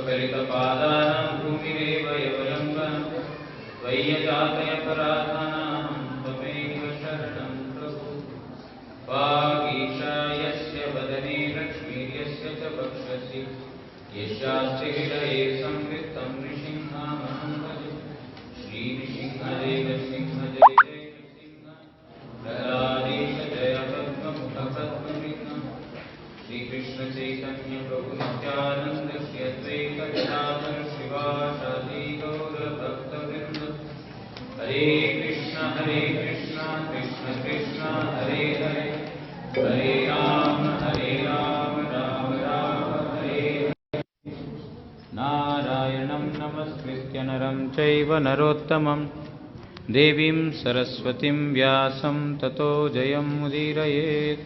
स्खलितपादानां भूमिरेव यवलम्बनं त्वय्यजातयपराधानां त्वमेव शरणं प्रभु। वागीशा यस्य वदने लक्ष्मीर्यस्य च वक्षसि यस्यास्ति हृदये संवृत्तं नृसिंहमहं भजे। श्रीनृसिंहदेव सिंह जय जय नृसिंह प्रह्लादेश जय पद्ममुख पद्मवृत्त। श्रीकृष्ण चैतन्य प्रभु नित्यानंद श्री अद्वैत गदाधर श्रीवासादि गौरभक्तवृंद। हरे कृष्ण कृष्ण कृष्ण हरे हरे, हरे राम राम राम हरे हरे। नारायणं नमस्कृत्य नरं चैव नरोत्तमं देवीं सरस्वतीं व्यासं ततो जयमुदीरयेत्।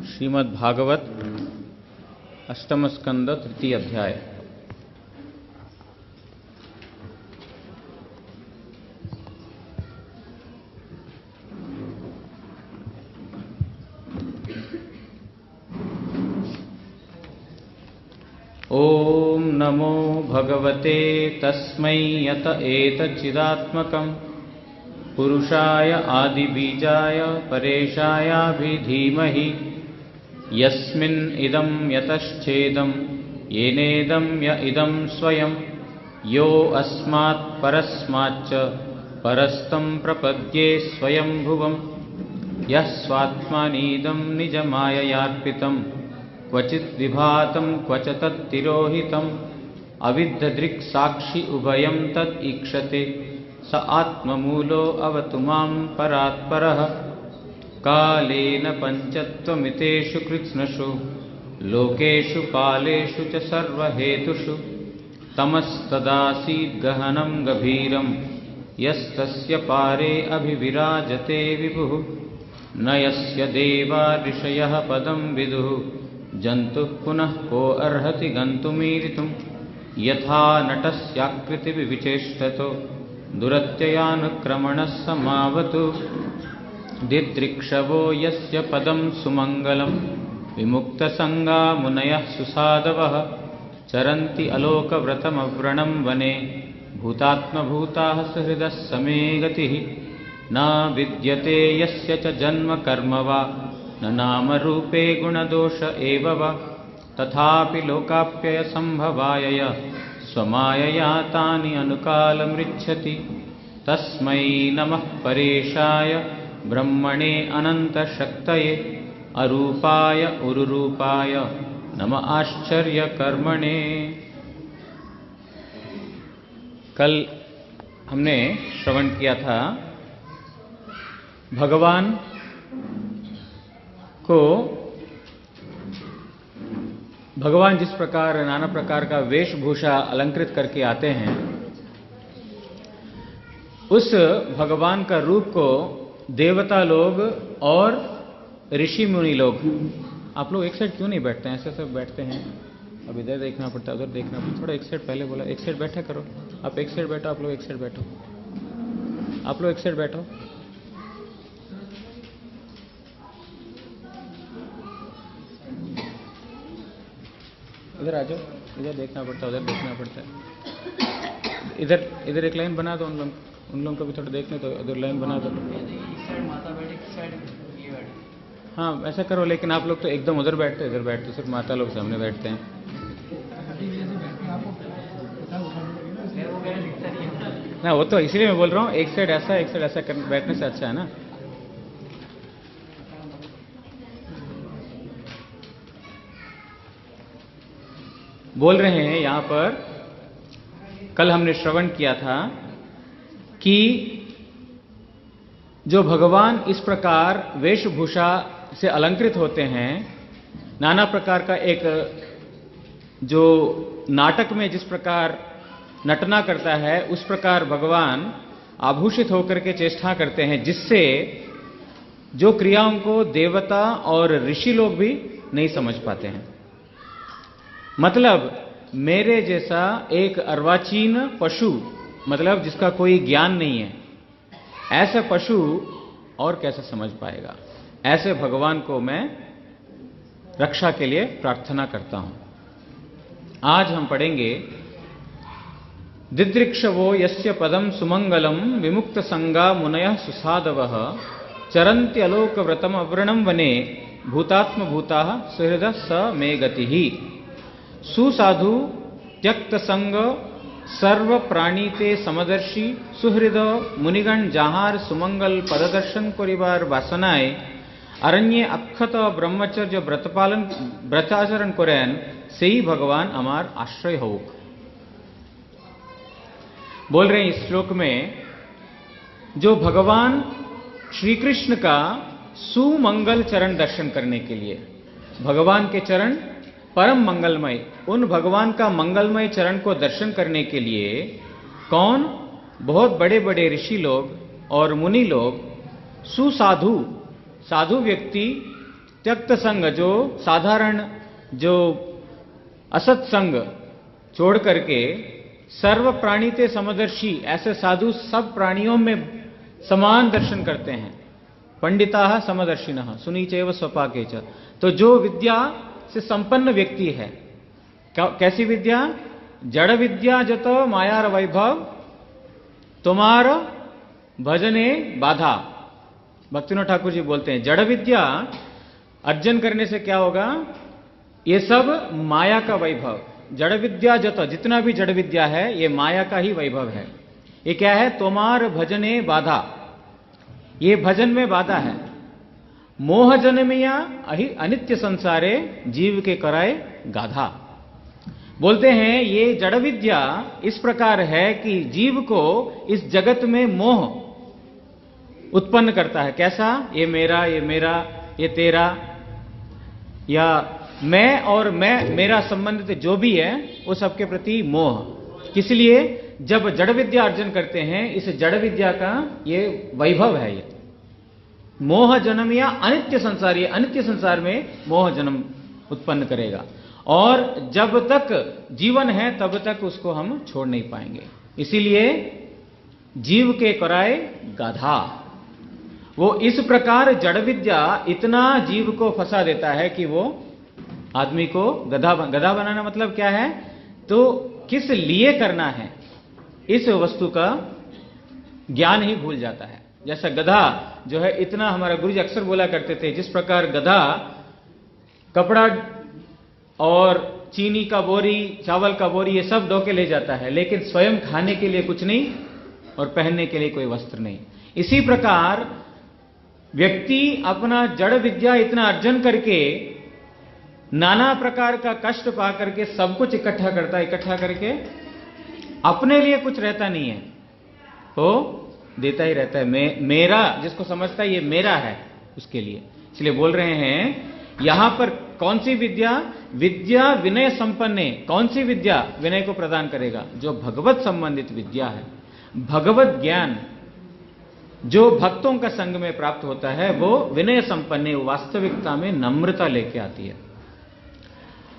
श्रीमद् भागवत अष्टम स्कंद तृतीय अध्याय। ओम नमो भगवते तस्मै यत एतच्चिदात्मकं पुरुषाय आदिबीजाय परेशायाभिधीमहि यस्मिन् इदं यतश्चेदं येनेदं य इदं स्वयं यो अस्मात् परस्माच्च परस्तं प्रपद्ये स्वयंभुवं यः स्वात्मानीदं निजमाययार्पितं क्वचित् विभातं क्वच तत्तिरोहितम् अविद्धदृक्साक्षि उभयं तत् ईक्षते स आत्ममूलो अवतु मां परात्परः। कालेन पञ्चत्वमितेषु कृत्स्नषु लोकेषु कालेषु च सर्वहेतुषु तमस्तदासीद् गहनं गभीरं यस्तस्य पारे अभिविराजते विभुः। न यस्य देवा ऋषयः पदं विदुः जन्तुः पुनः को अर्हति गन्तुमीरितुं। यथा नटस्याकृतिविचेष्टतो दुरत्ययानुक्रमणः समावतु दिदृक्षवो यस्य पदं सुमङ्गलं विमुक्तसङ्गा मुनयः सुसाधवः चरन्ति अलोकव्रतमव्रणं वने भूतात्मभूताः सुहृदः समे गतिः। न विद्यते यस्य च जन्म कर्म वा न नामरूपे गुणदोष एव वा तथापि लोकाप्ययसम्भवाय स्वमायया तानि अनुकालमृच्छति। तस्मै नमः परेशाय ब्रह्मणे अनंतशक्तये अरूपाय उरुरूपाय नमः आश्चर्यकर्मणे। कल हमने श्रवण किया था भगवान को, भगवान जिस प्रकार नाना प्रकार का वेशभूषा अलंकृत करके आते हैं, उस भगवान का रूप को देवता लोग और ऋषि मुनि लोग, आप लोग एक साइड क्यों नहीं बैठते हैं? ऐसे सब बैठते हैं। अब इधर देखना पड़ता है, उधर देखना पड़ता है। थोड़ा एक साइड पहले बोला, एक साइड बैठा करो। आप एक साइड बैठो, आप लोग एक साइड बैठो, आप लोग एक साइड बैठो। इधर आ जाओ, इधर देखना पड़ता है, उधर देखना पड़ता है। इधर इधर एक लाइन बना दो, उन लोगों को भी थोड़ा देखने तो इधर लाइन बना दो। हाँ ऐसा करो, लेकिन आप लोग तो एकदम उधर बैठते, इधर बैठते, सिर्फ माता लोग सामने बैठते हैं। ना वो तो इसीलिए मैं बोल रहा हूँ, एक साइड ऐसा एक साइड ऐसा बैठने से अच्छा है ना। बोल रहे हैं यहां पर, कल हमने श्रवण किया था कि जो भगवान इस प्रकार वेशभूषा से अलंकृत होते हैं, नाना प्रकार का एक जो नाटक में जिस प्रकार नटना करता है, उस प्रकार भगवान आभूषित होकर के चेष्टा करते हैं, जिससे जो क्रियाओं को देवता और ऋषि लोग भी नहीं समझ पाते हैं। मतलब मेरे जैसा एक अर्वाचीन पशु, मतलब जिसका कोई ज्ञान नहीं है, ऐसा पशु और कैसे समझ पाएगा। ऐसे भगवान को मैं रक्षा के लिए प्रार्थना करता हूं। आज हम पढ़ेंगे दिदृक्षवो यस्य पदम सुमंगलम विमुक्त संगा मुनयः सुसाधवः चरन्त्यलोक व्रतम अवृणम वने भूतात्म भूताः सुहृदः स मे गतिः। सुसाधु त्यक्त संग सर्व प्राणीते समदर्शी सुहृद मुनिगण जाहार सुमंगल पददर्शन करिबार वासनाय अरण्य अक्षत ब्रह्मचर्य व्रतपालन व्रताचरण करें से ही भगवान हमार आश्रय हो। बोल रहे हैं इस श्लोक में, जो भगवान श्री कृष्ण का सुमंगल चरण दर्शन करने के लिए, भगवान के चरण परम मंगलमय, उन भगवान का मंगलमय चरण को दर्शन करने के लिए कौन, बहुत बड़े बड़े ऋषि लोग और मुनि लोग, सुसाधु साधु व्यक्ति, त्यक्त संग जो साधारण जो असत संग छोड़ करके, सर्व प्राणीते समदर्शी ऐसे साधु सब प्राणियों में समान दर्शन करते हैं। पंडिता समदर्शिनः सुनीचैव स्वपाकेच। तो जो विद्या से संपन्न व्यक्ति है, कैसी विद्या, जड़ विद्या जत मायार वैभव तुम्हार भजने बाधा। भक्तिविनोद ठाकुर जी बोलते हैं जड़ विद्या अर्जन करने से क्या होगा, ये सब माया का वैभव, जड़ विद्या जत, जितना भी जड़ विद्या है ये माया का ही वैभव है। ये क्या है, तोमार भजने बाधा, ये भजन में बाधा है। मोह जनमिया अनित्य संसारे जीव के कराए गाधा। बोलते हैं ये जड़ विद्या इस प्रकार है कि जीव को इस जगत में मोह उत्पन्न करता है। कैसा, ये मेरा, ये तेरा, या मैं और मैं मेरा संबंधित जो भी है वो सबके प्रति मोह। इसलिए जब जड़ विद्या अर्जन करते हैं, इस जड़ विद्या का ये वैभव है, ये मोह जन्म या अनित्य संसार, ये अनित्य संसार में मोह जन्म उत्पन्न करेगा और जब तक जीवन है तब तक उसको हम छोड़ नहीं पाएंगे। इसीलिए जीव के कराए गाधा। वो इस प्रकार जड़ विद्या इतना जीव को फंसा देता है कि वो आदमी को गधा बनाना मतलब क्या है, तो किस लिए करना है इस वस्तु का ज्ञान ही भूल जाता है। जैसा गधा जो है, इतना हमारा गुरुजी अक्सर बोला करते थे, जिस प्रकार गधा कपड़ा और चीनी का बोरी, चावल का बोरी, ये सब ढो के ले जाता है, लेकिन स्वयं खाने के लिए कुछ नहीं और पहनने के लिए कोई वस्त्र नहीं। इसी प्रकार व्यक्ति अपना जड़ विद्या इतना अर्जन करके नाना प्रकार का कष्ट पा करके सब कुछ इकट्ठा करता है, इकट्ठा करके अपने लिए कुछ रहता नहीं है, तो देता ही रहता है। मेरा जिसको समझता है ये मेरा है, उसके लिए। इसलिए बोल रहे हैं यहां पर कौन सी विद्या, विद्या विनय संपन्न। कौन सी विद्या विनय को प्रदान करेगा, जो भगवत संबंधित विद्या है। भगवत ज्ञान जो भक्तों का संग में प्राप्त होता है वो विनय संपन्न, वास्तविकता में नम्रता लेके आती है।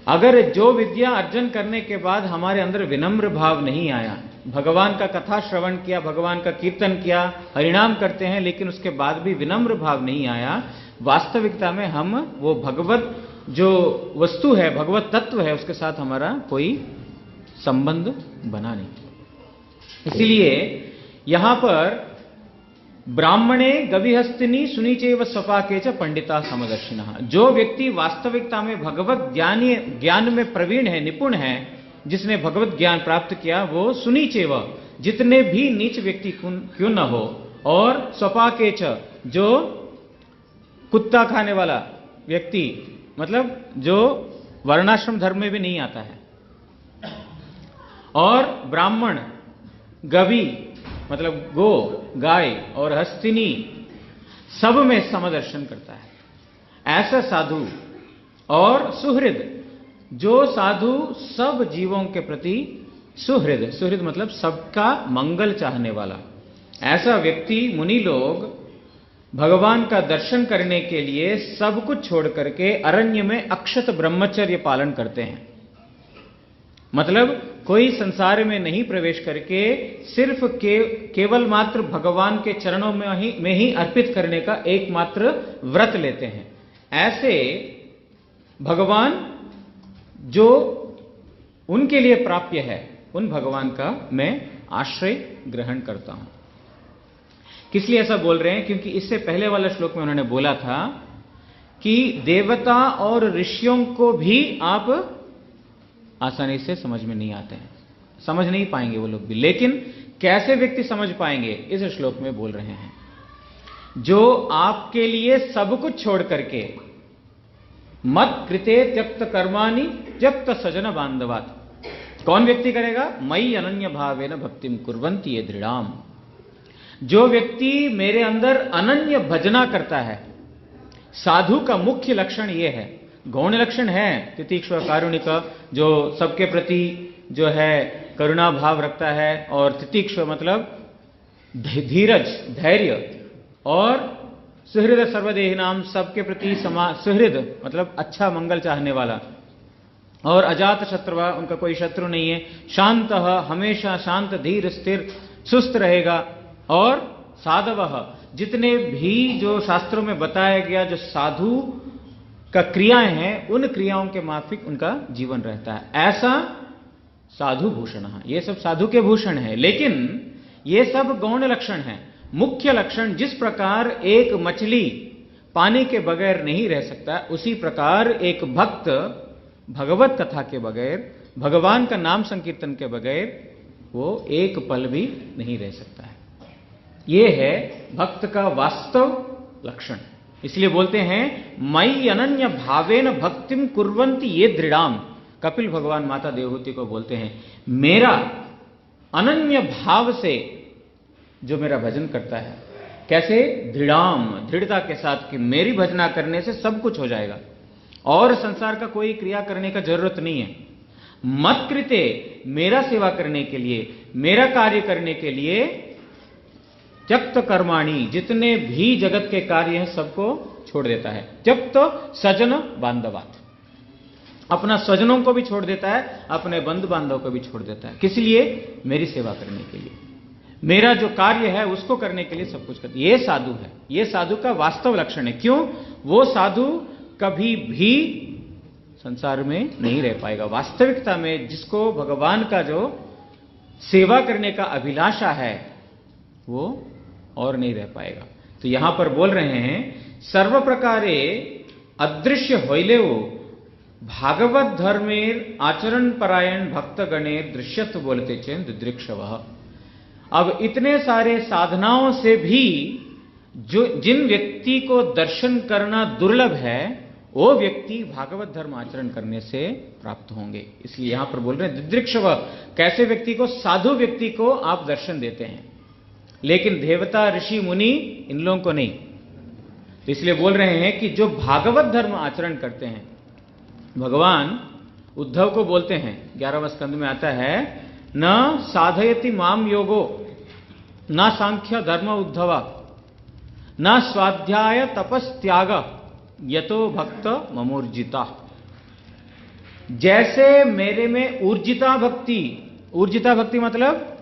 अगर जो विद्या अर्जन करने के बाद हमारे अंदर विनम्र भाव नहीं आया, भगवान का कथा श्रवण किया, भगवान का कीर्तन किया, हरिनाम करते हैं, लेकिन उसके बाद भी विनम्र भाव नहीं आया, वास्तविकता में हम वो भगवत जो वस्तु है, भगवत तत्व है, उसके साथ हमारा कोई संबंध बना नहीं। इसीलिए यहां पर ब्राह्मणे गविहस्तिनी सुनीचैव स्वपाके च पंडिता समदर्शिनः। जो व्यक्ति वास्तविकता में भगवत ज्ञान में प्रवीण है, निपुण है, जिसने भगवत ज्ञान प्राप्त किया, वो सुनीचैव, जितने भी नीच व्यक्ति क्यों न हो, और स्वपाके च, जो कुत्ता खाने वाला व्यक्ति, मतलब जो वर्णाश्रम धर्म में भी नहीं आता है, और ब्राह्मण, गवी मतलब गो गाय, और हस्तिनी, सब में समदर्शन करता है। ऐसा साधु और सुहृद, जो साधु सब जीवों के प्रति सुहृद, सुहृद मतलब सबका मंगल चाहने वाला। ऐसा व्यक्ति मुनि लोग भगवान का दर्शन करने के लिए सब कुछ छोड़ करके अरण्य में अक्षत ब्रह्मचर्य पालन करते हैं। मतलब कोई संसार में नहीं प्रवेश करके सिर्फ केवल मात्र भगवान के चरणों में ही अर्पित करने का एकमात्र व्रत लेते हैं। ऐसे भगवान जो उनके लिए प्राप्य है, उन भगवान का मैं आश्रय ग्रहण करता हूं। किस लिए ऐसा बोल रहे हैं? क्योंकि इससे पहले वाला श्लोक में उन्होंने बोला था कि देवता और ऋषियों को भी आप आसानी से समझ में नहीं आते हैं, समझ नहीं पाएंगे वो लोग भी। लेकिन कैसे व्यक्ति समझ पाएंगे, इस श्लोक में बोल रहे हैं। जो आपके लिए सब कुछ छोड़ करके मत कृते त्यक्त कर्माणि त्यक्त सजन बांधवात, कौन व्यक्ति करेगा? मयि अनन्य भावेन भक्तिम कुर्वन्ति ये दृढ़ाम। जो व्यक्ति मेरे अंदर अनन्य भजना करता है। साधु का मुख्य लक्षण यह है। गौण लक्षण है तितिक्षु कारुणिक, जो सबके प्रति जो है करुणा भाव रखता है, और तितिक्षु मतलब धीरज, धैर्य, और सुहृद सर्वदेही नाम, सबके प्रति सुहृद मतलब अच्छा मंगल चाहने वाला, और अजात शत्रु, उनका कोई शत्रु नहीं है। शांत, हमेशा शांत, धीर, स्थिर, सुस्त रहेगा। और साधव, जितने भी जो शास्त्रों में बताया गया जो साधु का क्रियाएं हैं, उन क्रियाओं के माफिक उनका जीवन रहता है। ऐसा साधु भूषण, ये सब साधु के भूषण है। लेकिन ये सब गौण लक्षण है। मुख्य लक्षण, जिस प्रकार एक मछली पानी के बगैर नहीं रह सकता, उसी प्रकार एक भक्त भगवत कथा के बगैर, भगवान का नाम संकीर्तन के बगैर वो एक पल भी नहीं रह सकता है। ये है भक्त का वास्तव लक्षण। इसलिए बोलते हैं मयि अनन्य भावेन भक्तिम कुर्वन्ति ये दृढ़ाम। कपिल भगवान माता देवहूति को बोलते हैं, मेरा अनन्य भाव से जो मेरा भजन करता है, कैसे? दृढ़ाम, दृढ़ता के साथ कि मेरी भजना करने से सब कुछ हो जाएगा और संसार का कोई क्रिया करने का जरूरत नहीं है। मत कृते, मेरा सेवा करने के लिए, मेरा कार्य करने के लिए, त्यक्त कर्माणि, जितने भी जगत के कार्य हैं सबको छोड़ देता है। त्यक्त सजन बांधवात, अपना स्वजनों को भी छोड़ देता है, अपने बंधु बांधव को भी छोड़ देता है। किस लिए? मेरी सेवा करने के लिए, मेरा जो कार्य है उसको करने के लिए सब कुछ करता है। ये साधु है, ये साधु का वास्तव लक्षण है। क्यों? वो साधु कभी भी संसार में नहीं रह पाएगा। वास्तविकता में जिसको भगवान का जो सेवा करने का अभिलाषा है वो और नहीं रह पाएगा। तो यहां पर बोल रहे हैं सर्व प्रकारे अदृश्य होइले भागवत धर्मेर आचरण परायण भक्त गणेर दृश्यत्व बोलते चेन दिदृक्षव। अब इतने सारे साधनाओं से भी जो जिन व्यक्ति को दर्शन करना दुर्लभ है, वो व्यक्ति भागवत धर्म आचरण करने से प्राप्त होंगे। इसलिए यहां पर बोल रहे हैं दिदृक्षव, कैसे व्यक्ति को? साधु व्यक्ति को आप दर्शन देते हैं, लेकिन देवता, ऋषि, मुनि, इन लोगों को नहीं। तो इसलिए बोल रहे हैं कि जो भागवत धर्म आचरण करते हैं, भगवान उद्धव को बोलते हैं, 11वें स्कंद में आता है, न साधयति माम योगो न सांख्य धर्म उद्धवा न स्वाध्याय तपस्त्याग यतो भक्त ममूर्जिता। जैसे मेरे में ऊर्जिता भक्ति, ऊर्जिता भक्ति मतलब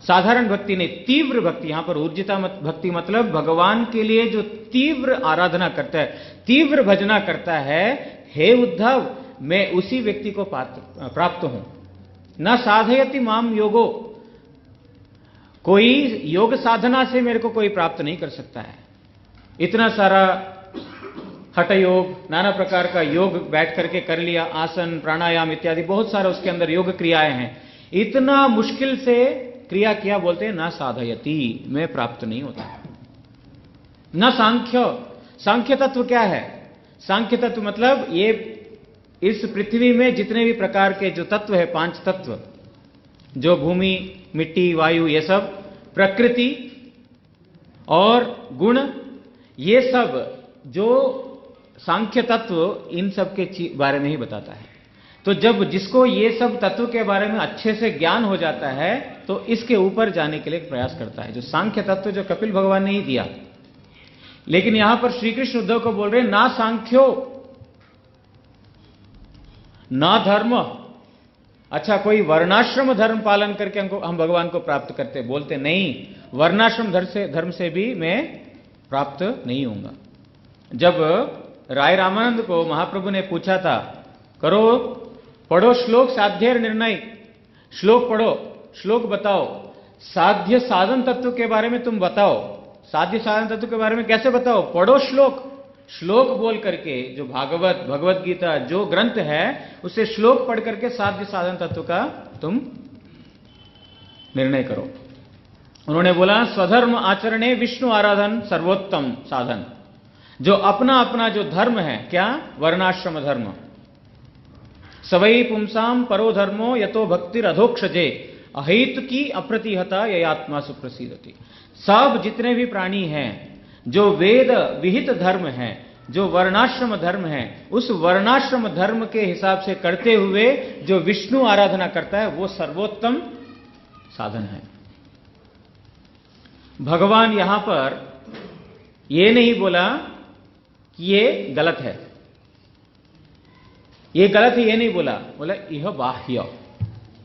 साधारण भक्ति नहीं, तीव्र भक्ति। यहां पर ऊर्जिता भक्ति मतलब भगवान के लिए जो तीव्र आराधना करता है, तीव्र भजना करता है, हे उद्धव मैं उसी व्यक्ति को प्राप्त हूं। न साधयति माम योगो, कोई योग साधना से मेरे को कोई प्राप्त नहीं कर सकता है। इतना सारा हठ योग, नाना प्रकार का योग बैठ करके कर लिया, आसन, प्राणायाम इत्यादि बहुत सारा उसके अंदर योग क्रियाएं हैं। इतना मुश्किल से क्रिया किया, बोलते हैं ना साधयति, मैं प्राप्त नहीं होता। न सांख्य, सांख्य तत्व क्या है? सांख्य तत्व मतलब ये इस पृथ्वी में जितने भी प्रकार के जो तत्व है, 5 तत्व, जो भूमि, मिट्टी, वायु, ये सब, प्रकृति और गुण, ये सब जो सांख्य तत्व इन सब के बारे में ही बताता है। तो जब जिसको ये सब तत्व के बारे में अच्छे से ज्ञान हो जाता है तो इसके ऊपर जाने के लिए प्रयास करता है, जो सांख्य तत्व जो कपिल भगवान ने ही दिया। लेकिन यहां पर श्री कृष्ण उद्धव को बोल रहे ना सांख्यो ना धर्म। अच्छा, कोई वर्णाश्रम धर्म पालन करके हम भगवान को प्राप्त करते, बोलते नहीं, वर्णाश्रम धर्म से भी मैं प्राप्त नहीं होऊंगा। जब राय रामानंद को महाप्रभु ने पूछा था, करो पढ़ो श्लोक साध्य निर्णय, श्लोक पढ़ो, श्लोक बताओ, साध्य साधन तत्व के बारे में तुम बताओ, साध्य साधन तत्व के बारे में कैसे बताओ, पढ़ो श्लोक। श्लोक बोल करके जो भगवत गीता जो ग्रंथ है उसे श्लोक पढ़ करके साध्य साधन तत्व का तुम निर्णय करो। उन्होंने बोला स्वधर्म आचरणे विष्णु आराधन सर्वोत्तम साधन। जो अपना अपना जो धर्म है, क्या, वर्णाश्रम धर्म, सवई पुंसाम परो धर्मो यतो भक्तिर अधोक्षजे अहित की अप्रतिहता ये आत्मा सुप्रसिद्धति। सब जितने भी प्राणी हैं जो वेद विहित धर्म है, जो वर्णाश्रम धर्म है, उस वर्णाश्रम धर्म के हिसाब से करते हुए जो विष्णु आराधना करता है वो सर्वोत्तम साधन है। भगवान यहां पर ये नहीं बोला कि ये गलत है, ये गलत है, ये नहीं बोला, बोला यह बाह्य,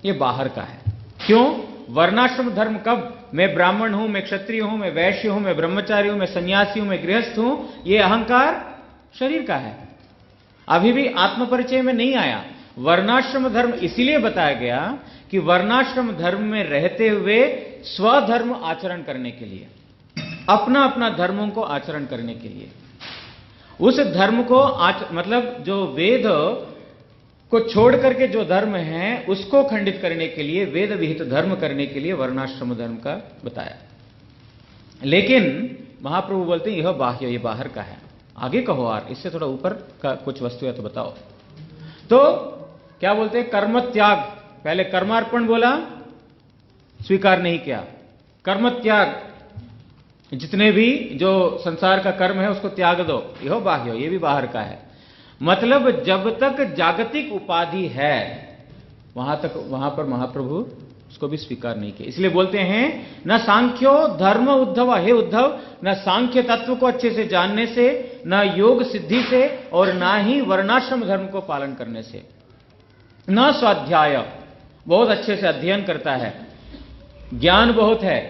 ये बाहर का है। क्यों? वर्णाश्रम धर्म कब? मैं ब्राह्मण हूं, मैं क्षत्रिय हूं, मैं वैश्य हूं, मैं ब्रह्मचारी हूं, मैं सन्यासी हूं, मैं गृहस्थ हूं, ये अहंकार शरीर का है, अभी भी आत्म परिचय में नहीं आया। वर्णाश्रम धर्म इसीलिए बताया गया कि वर्णाश्रम धर्म में रहते हुए स्वधर्म आचरण करने के लिए, अपना अपना धर्मों को आचरण करने के लिए, उस धर्म को मतलब जो वेद को छोड़ करके जो धर्म है उसको खंडित करने के लिए, वेद विहित धर्म करने के लिए वर्णाश्रम धर्म का बताया। लेकिन महाप्रभु बोलते हैं यह बाह्य, ये बाहर का है। आगे कहो और इससे थोड़ा ऊपर का कुछ वस्तु है तो बताओ। तो क्या बोलते हैं? कर्म त्याग। पहले कर्मार्पण बोला, स्वीकार नहीं किया। कर्म त्याग, जितने भी जो संसार का कर्म है उसको त्याग दो, यह बाह्य, ये भी बाहर का है। मतलब जब तक जागतिक उपाधि है वहां पर महाप्रभु उसको भी स्वीकार नहीं किया। इसलिए बोलते हैं न सांख्यो धर्म उद्धव, हे उद्धव, न सांख्य तत्व को अच्छे से जानने से, न योग सिद्धि से, और ना ही वर्णाश्रम धर्म को पालन करने से, न स्वाध्याय, बहुत अच्छे से अध्ययन करता है, ज्ञान बहुत है,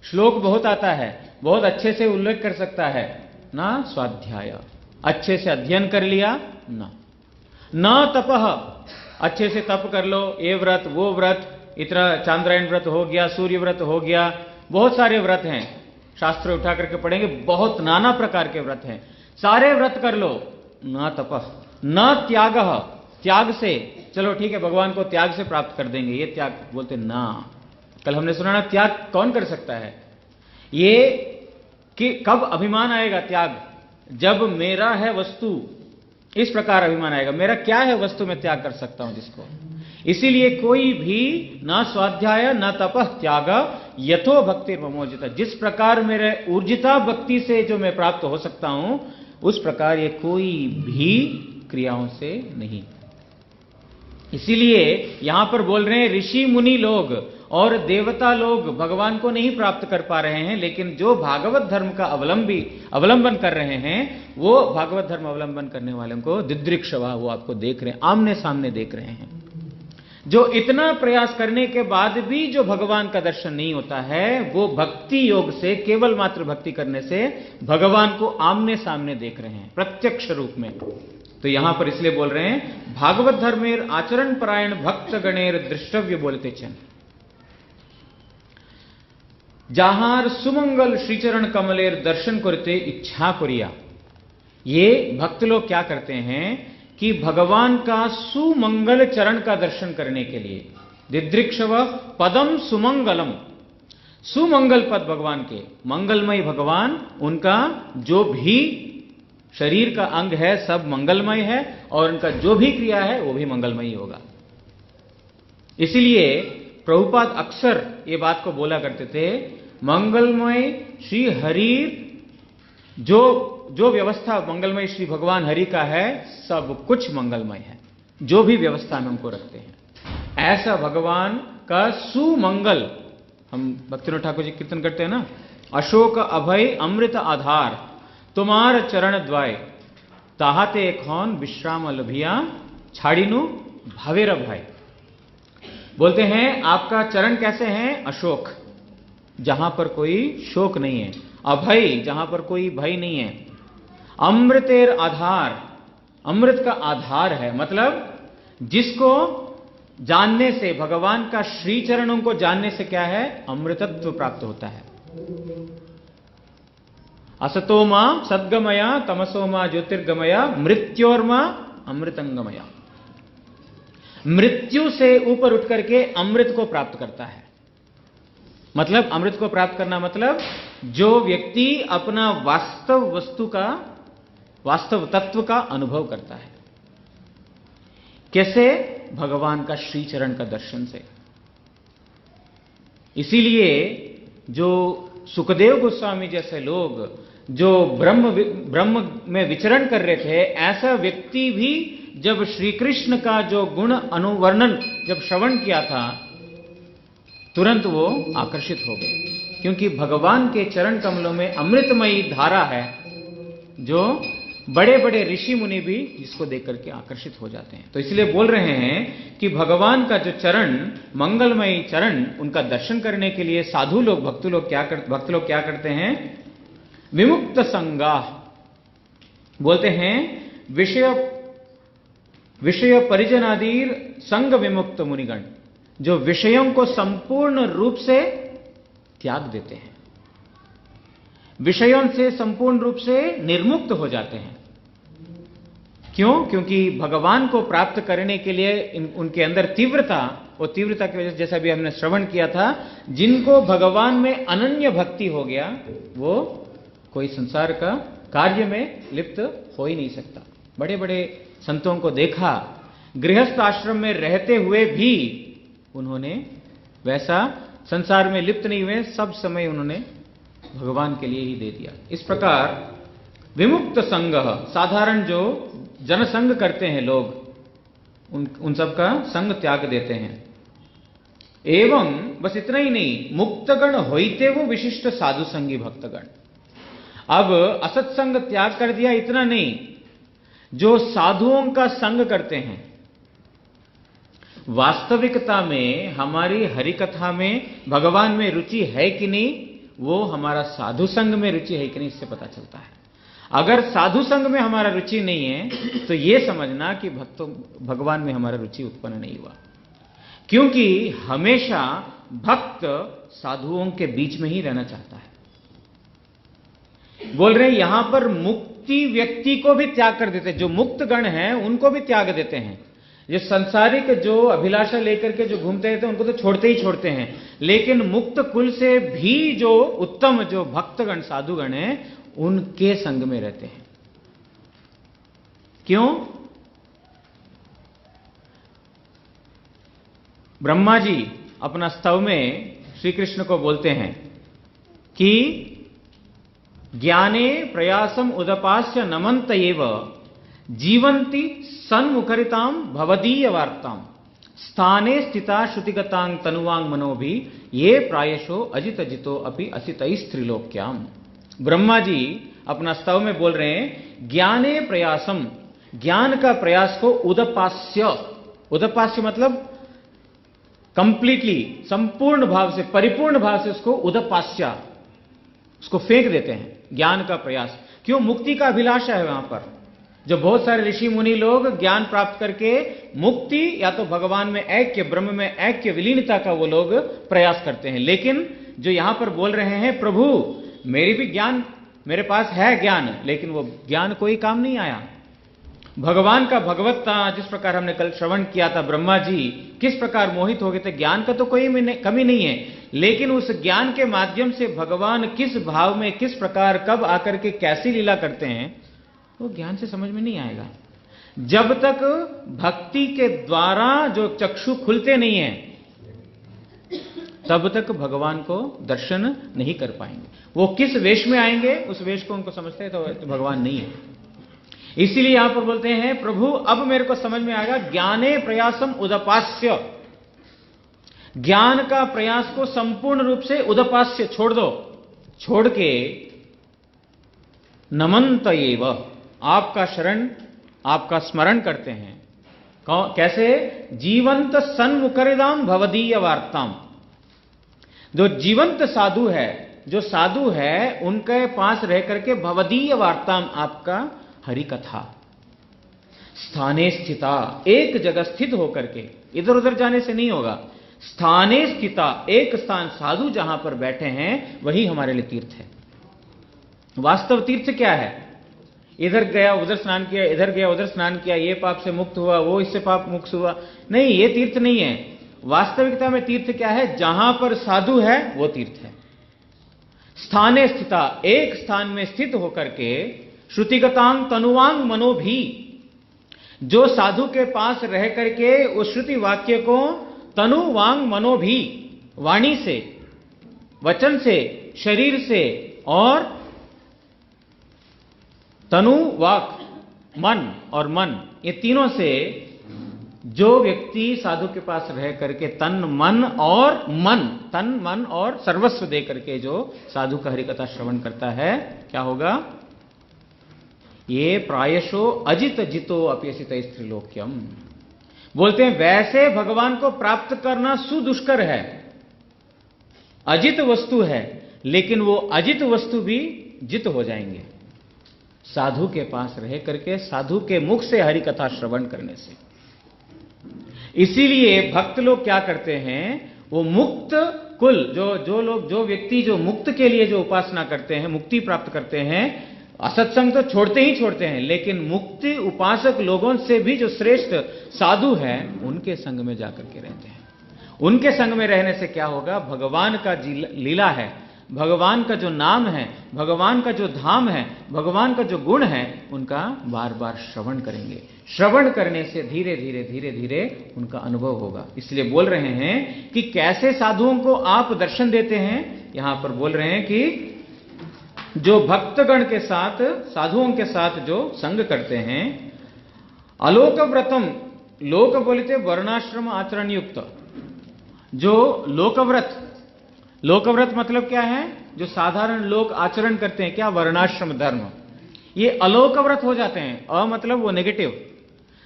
श्लोक बहुत आता है, बहुत अच्छे से उल्लेख कर सकता है, ना स्वाध्याय, अच्छे से अध्ययन कर लिया, न तपह, अच्छे से तप कर लो, ये व्रत वो व्रत, इतना चांद्रायण व्रत हो गया, सूर्य व्रत हो गया, बहुत सारे व्रत हैं, शास्त्र उठा करके पढ़ेंगे, बहुत नाना प्रकार के व्रत हैं, सारे व्रत कर लो, न तपह, न त्याग, त्याग से चलो ठीक है भगवान को त्याग से प्राप्त कर देंगे, ये त्याग बोलते ना। कल हमने सुना ना, त्याग कौन कर सकता है? ये कि कब अभिमान आएगा त्याग? जब मेरा है वस्तु, इस प्रकार अभिमान आएगा, मेरा क्या है वस्तु, मैं त्याग कर सकता हूं जिसको। इसीलिए कोई भी ना स्वाध्याय न तपः त्याग यथो भक्ति ममोजिता, जिस प्रकार मेरे ऊर्जिता भक्ति से जो मैं प्राप्त हो सकता हूं उस प्रकार ये कोई भी क्रियाओं से नहीं। इसीलिए यहां पर बोल रहे हैं ऋषि मुनि लोग और देवता लोग भगवान को नहीं प्राप्त कर पा रहे हैं, लेकिन जो भागवत धर्म का अवलंबन कर रहे हैं वो भागवत धर्म अवलंबन करने वालों को दिदृक्षवा, वो आपको देख रहे हैं, आमने सामने देख रहे हैं। जो इतना प्रयास करने के बाद भी जो भगवान का दर्शन नहीं होता है, वो भक्ति योग से, केवल मात्र भक्ति करने से भगवान को आमने सामने देख रहे हैं, प्रत्यक्ष रूप में। तो यहां पर इसलिए बोल रहे हैं भागवत धर्मेर आचरण परायण भक्त गणेर दृष्टव्य बोलते चन, जहां सुमंगल श्रीचरण कमलेर दर्शन करते इच्छा करिया। ये भक्त लोग क्या करते हैं कि भगवान का सुमंगल चरण का दर्शन करने के लिए, दिदृक्षव पदम सुमंगलम, सुमंगल पद भगवान के, मंगलमय भगवान, उनका जो भी शरीर का अंग है सब मंगलमय है और उनका जो भी क्रिया है वो भी मंगलमय होगा। इसीलिए प्रभुपाद अक्सर ये बात को बोला करते थे, मंगलमय श्री हरि, जो व्यवस्था मंगलमय श्री भगवान हरि का है सब कुछ मंगलमय है। जो भी व्यवस्था में उनको रखते हैं। ऐसा भगवान का सुमंगल, हम भक्तिविनोद ठाकुर जी कीर्तन करते हैं ना, अशोक अभय अमृत आधार तुम्हार चरण द्वाय ताहाते खौन विश्राम लभिया छाड़ीनु भवेर भाई। बोलते हैं आपका चरण कैसे हैं? अशोक, जहां पर कोई शोक नहीं है, अभय, जहां पर कोई भय नहीं है, अमृतेर आधार, अमृत का आधार है, मतलब जिसको जानने से, भगवान का श्री चरणों को जानने से क्या है? अमृतत्व प्राप्त होता है। असतोमा सद्गमया तमसोमा ज्योतिर्गमया मृत्योर्मा अमृतंगमया। मृत्यु से ऊपर उठ करके अमृत को प्राप्त करता है। मतलब अमृत को प्राप्त करना मतलब जो व्यक्ति अपना वास्तव वस्तु का, वास्तव तत्व का अनुभव करता है। कैसे? भगवान का श्री चरण का दर्शन से। इसीलिए जो सुखदेव गोस्वामी जैसे लोग जो ब्रह्म में विचरण कर रहे थे, ऐसा व्यक्ति भी जब श्री कृष्ण का जो गुण अनुवर्णन जब श्रवण किया था, तुरंत वो आकर्षित हो गए, क्योंकि भगवान के चरण कमलों में अमृतमयी धारा है, जो बड़े बड़े ऋषि मुनि भी इसको देख करके आकर्षित हो जाते हैं। तो इसलिए बोल रहे हैं कि भगवान का जो चरण, मंगलमयी चरण, उनका दर्शन करने के लिए साधु लोग, भक्त लोग क्या करते हैं? विमुक्त संगाह, बोलते हैं विषय परिजनादीर संग विमुक्त मुनिगण, जो विषयों को संपूर्ण रूप से त्याग देते हैं, विषयों से संपूर्ण रूप से निर्मुक्त हो जाते हैं। क्यों? क्योंकि भगवान को प्राप्त करने के लिए उनके अंदर तीव्रता, और तीव्रता की वजह से, जैसा भी हमने श्रवण किया था, जिनको भगवान में अनन्य भक्ति हो गया, वो कोई संसार का कार्य में लिप्त हो ही नहीं सकता। बड़े बड़े संतों को देखा, गृहस्थ आश्रम में रहते हुए भी उन्होंने वैसा संसार में लिप्त नहीं हुए, सब समय उन्होंने भगवान के लिए ही दे दिया। इस प्रकार विमुक्त संग, साधारण जो जनसंग करते हैं लोग, उन सब का संग त्याग देते हैं। एवं बस इतना ही नहीं, मुक्तगण होइते वो विशिष्ट साधु संगी भक्तगण। अब असत्संग त्याग कर दिया, इतना नहीं, जो साधुओं का संग करते हैं, वास्तविकता में हमारी हरिकथा में भगवान में रुचि है कि नहीं, वो हमारा साधु संग में रुचि है कि नहीं, इससे पता चलता है। अगर साधु संग में हमारा रुचि नहीं है, तो यह समझना कि भगवान में हमारा रुचि उत्पन्न नहीं हुआ, क्योंकि हमेशा भक्त साधुओं के बीच में ही रहना चाहता है। बोल रहे हैं यहां पर मुक्ति व्यक्ति को भी त्याग कर देते हैं, जो मुक्त गण हैं उनको भी त्याग देते हैं। ये संसारिक जो अभिलाषा लेकर के जो घूमते रहते हैं, उनको तो छोड़ते ही छोड़ते हैं, लेकिन मुक्त कुल से भी जो उत्तम जो भक्तगण साधुगण हैं, उनके संग में रहते हैं। क्यों? ब्रह्मा जी अपना स्तव में श्री कृष्ण को बोलते हैं कि ज्ञाने प्रयासम उदपास्य नमंत एव जीवंती सन्मुखरिताम भवदीय वार्ताम स्थाने स्थिता श्रुतिगतांग तनुवांग मनोभि ये प्रायशो अजित अजितो अपि असितैस्त्रिलोक्याम। ब्रह्मा जी अपना स्तव में बोल रहे हैं, ज्ञाने प्रयासम, ज्ञान का प्रयास को उदपास्य, उदपास्य मतलब कंप्लीटली, संपूर्ण भाव से, परिपूर्ण भाव से उसको उदपास्य, उसको फेंक देते हैं, ज्ञान का प्रयास। क्यों? मुक्ति का अभिलाषा है वहां पर। जो बहुत सारे ऋषि मुनि लोग ज्ञान प्राप्त करके मुक्ति या तो भगवान में ऐक्य, ब्रह्म में ऐक्य, विलीनता का वो लोग प्रयास करते हैं, लेकिन जो यहां पर बोल रहे हैं, प्रभु मेरी भी ज्ञान, मेरे पास है ज्ञान, लेकिन वो ज्ञान कोई काम नहीं आया। भगवान का भगवत्ता, जिस प्रकार हमने कल श्रवण किया था, ब्रह्मा जी किस प्रकार मोहित हो गए थे, ज्ञान का तो कोई कमी नहीं है, लेकिन उस ज्ञान के माध्यम से भगवान किस भाव में, किस प्रकार, कब आकर के कैसी लीला करते हैं, वो ज्ञान से समझ में नहीं आएगा। जब तक भक्ति के द्वारा जो चक्षु खुलते नहीं है, तब तक भगवान को दर्शन नहीं कर पाएंगे। वो किस वेश में आएंगे, उस वेश को उनको समझते हैं तो भगवान नहीं है। इसीलिए यहां पर बोलते हैं प्रभु अब मेरे को समझ में आएगा, ज्ञाने प्रयासम उदपास्य, ज्ञान का प्रयास को संपूर्ण रूप से उदपास्य छोड़ दो, छोड़ के नमंत एव, आपका शरण, आपका स्मरण करते हैं। कैसे? जीवंत सन्मुखरिदाम भवदीय वार्ताम, जो जीवंत साधु है, जो साधु है उनके पास रह करके भवदीय वार्ताम, आपका हरि कथा, स्थाने स्थिता, एक जगह स्थित होकर के, इधर उधर जाने से नहीं होगा, स्थाने स्थिता, एक स्थान, साधु जहां पर बैठे हैं वही हमारे लिए तीर्थ है। वास्तव तीर्थ क्या है? इधर गया उधर स्नान किया, इधर गया उधर स्नान किया, ये पाप से मुक्त हुआ, वो इससे पाप मुक्त हुआ, नहीं, ये तीर्थ नहीं है। वास्तविकता में तीर्थ क्या है? जहां पर साधु है वो तीर्थ है। स्थाने स्थिता, एक स्थान में स्थित होकर के, श्रुतिगतांग तनुवांग मनो भी, जो साधु के पास रह करके उस श्रुति वाक्य को तनु वांग मनो भी, वाणी से, वचन से, शरीर से, और तनु वाक, मन और मन, ये तीनों से जो व्यक्ति साधु के पास रह करके तन मन और मन, तन मन और सर्वस्व दे करके जो साधु का हरिकथा श्रवण करता है, क्या होगा? ये प्रायशो अजित जितो अप्यसित स्त्रीलोक्यम, बोलते हैं वैसे भगवान को प्राप्त करना सुदुष्कर है। अजित वस्तु है, लेकिन वो अजित वस्तु भी जित हो जाएंगे साधु के पास रह करके, साधु के मुख से हरि कथा श्रवण करने से। इसीलिए भक्त लोग क्या करते हैं, वो मुक्त कुल, जो व्यक्ति जो मुक्त के लिए जो उपासना करते हैं, मुक्ति प्राप्त करते हैं, असत्संग तो छोड़ते ही छोड़ते हैं, लेकिन मुक्ति उपासक लोगों से भी जो श्रेष्ठ साधु है उनके संग में जाकर के रहते हैं। उनके संग में रहने से क्या होगा? भगवान का लीला है, भगवान का जो नाम है, भगवान का जो धाम है, भगवान का जो गुण है, उनका बार बार श्रवण करेंगे। श्रवण करने से धीरे धीरे धीरे धीरे उनका अनुभव होगा। इसलिए बोल रहे हैं कि कैसे साधुओं को आप दर्शन देते हैं। यहां पर बोल रहे हैं कि जो भक्तगण के साथ, साधुओं के साथ जो संग करते हैं, अलोक व्रतम, लोक बोलते वर्णाश्रम आचरण युक्त, जो लोकव्रत, लोकव्रत मतलब क्या है? जो साधारण लोग आचरण करते हैं, क्या? वर्णाश्रम धर्म, ये अलोक व्रत हो जाते हैं। अ मतलब वो नेगेटिव,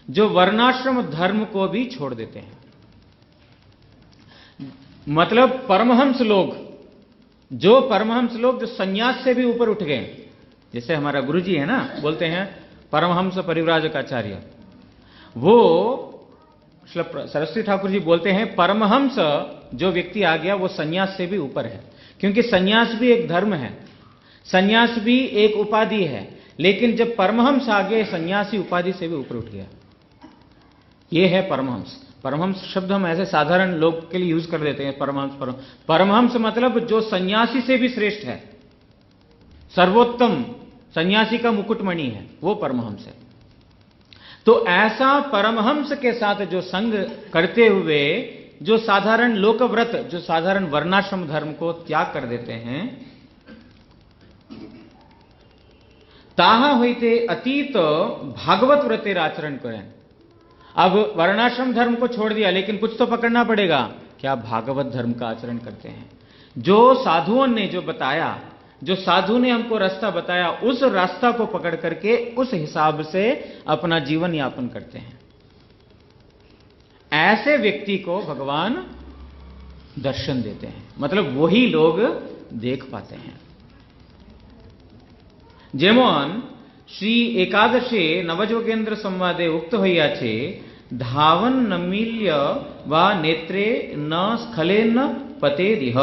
जो वर्णाश्रम धर्म को भी छोड़ देते हैं। मतलब परमहंस लोग, जो परमहंस लोग जो सन्यास से भी ऊपर उठ गए, जैसे हमारा गुरुजी है ना, बोलते हैं परमहंस परिव्राजकाचार्य, वो सरस्वती ठाकुर जी बोलते हैं परमहंस जो व्यक्ति आ गया वो सन्यास से भी ऊपर है, क्योंकि सन्यास भी एक धर्म है, सन्यास भी एक उपाधि है, लेकिन जब परमहंस आ गए सन्यासी उपाधि से भी ऊपर उठ गया। ये है परमहंस। परमहंस शब्द हम ऐसे साधारण लोग के लिए यूज कर देते हैं, परमहंस। परमहंस मतलब जो सन्यासी से भी श्रेष्ठ है, सर्वोत्तम, सन्यासी का मुकुटमणि है, वो परमहंस है। तो ऐसा परमहंस के साथ जो संग करते हुए जो साधारण लोकव्रत, जो साधारण वर्णाश्रम धर्म को त्याग कर देते हैं, ताहा होते अतीत भागवत व्रतेर आचरण करें। अब वर्णाश्रम धर्म को छोड़ दिया, लेकिन कुछ तो पकड़ना पड़ेगा, क्या? भागवत धर्म का आचरण करते हैं। जो साधुओं ने जो बताया, जो साधु ने हमको रास्ता बताया, उस रास्ता को पकड़ करके उस हिसाब से अपना जीवन यापन करते हैं। ऐसे व्यक्ति को भगवान दर्शन देते हैं, मतलब वही लोग देख पाते हैं। जेमन श्री एकादशे नवजोगेंद्र संवादे उक्त हইয়াছে, धावन नमील्य व नेत्रे न स्खलेन पतेदिह,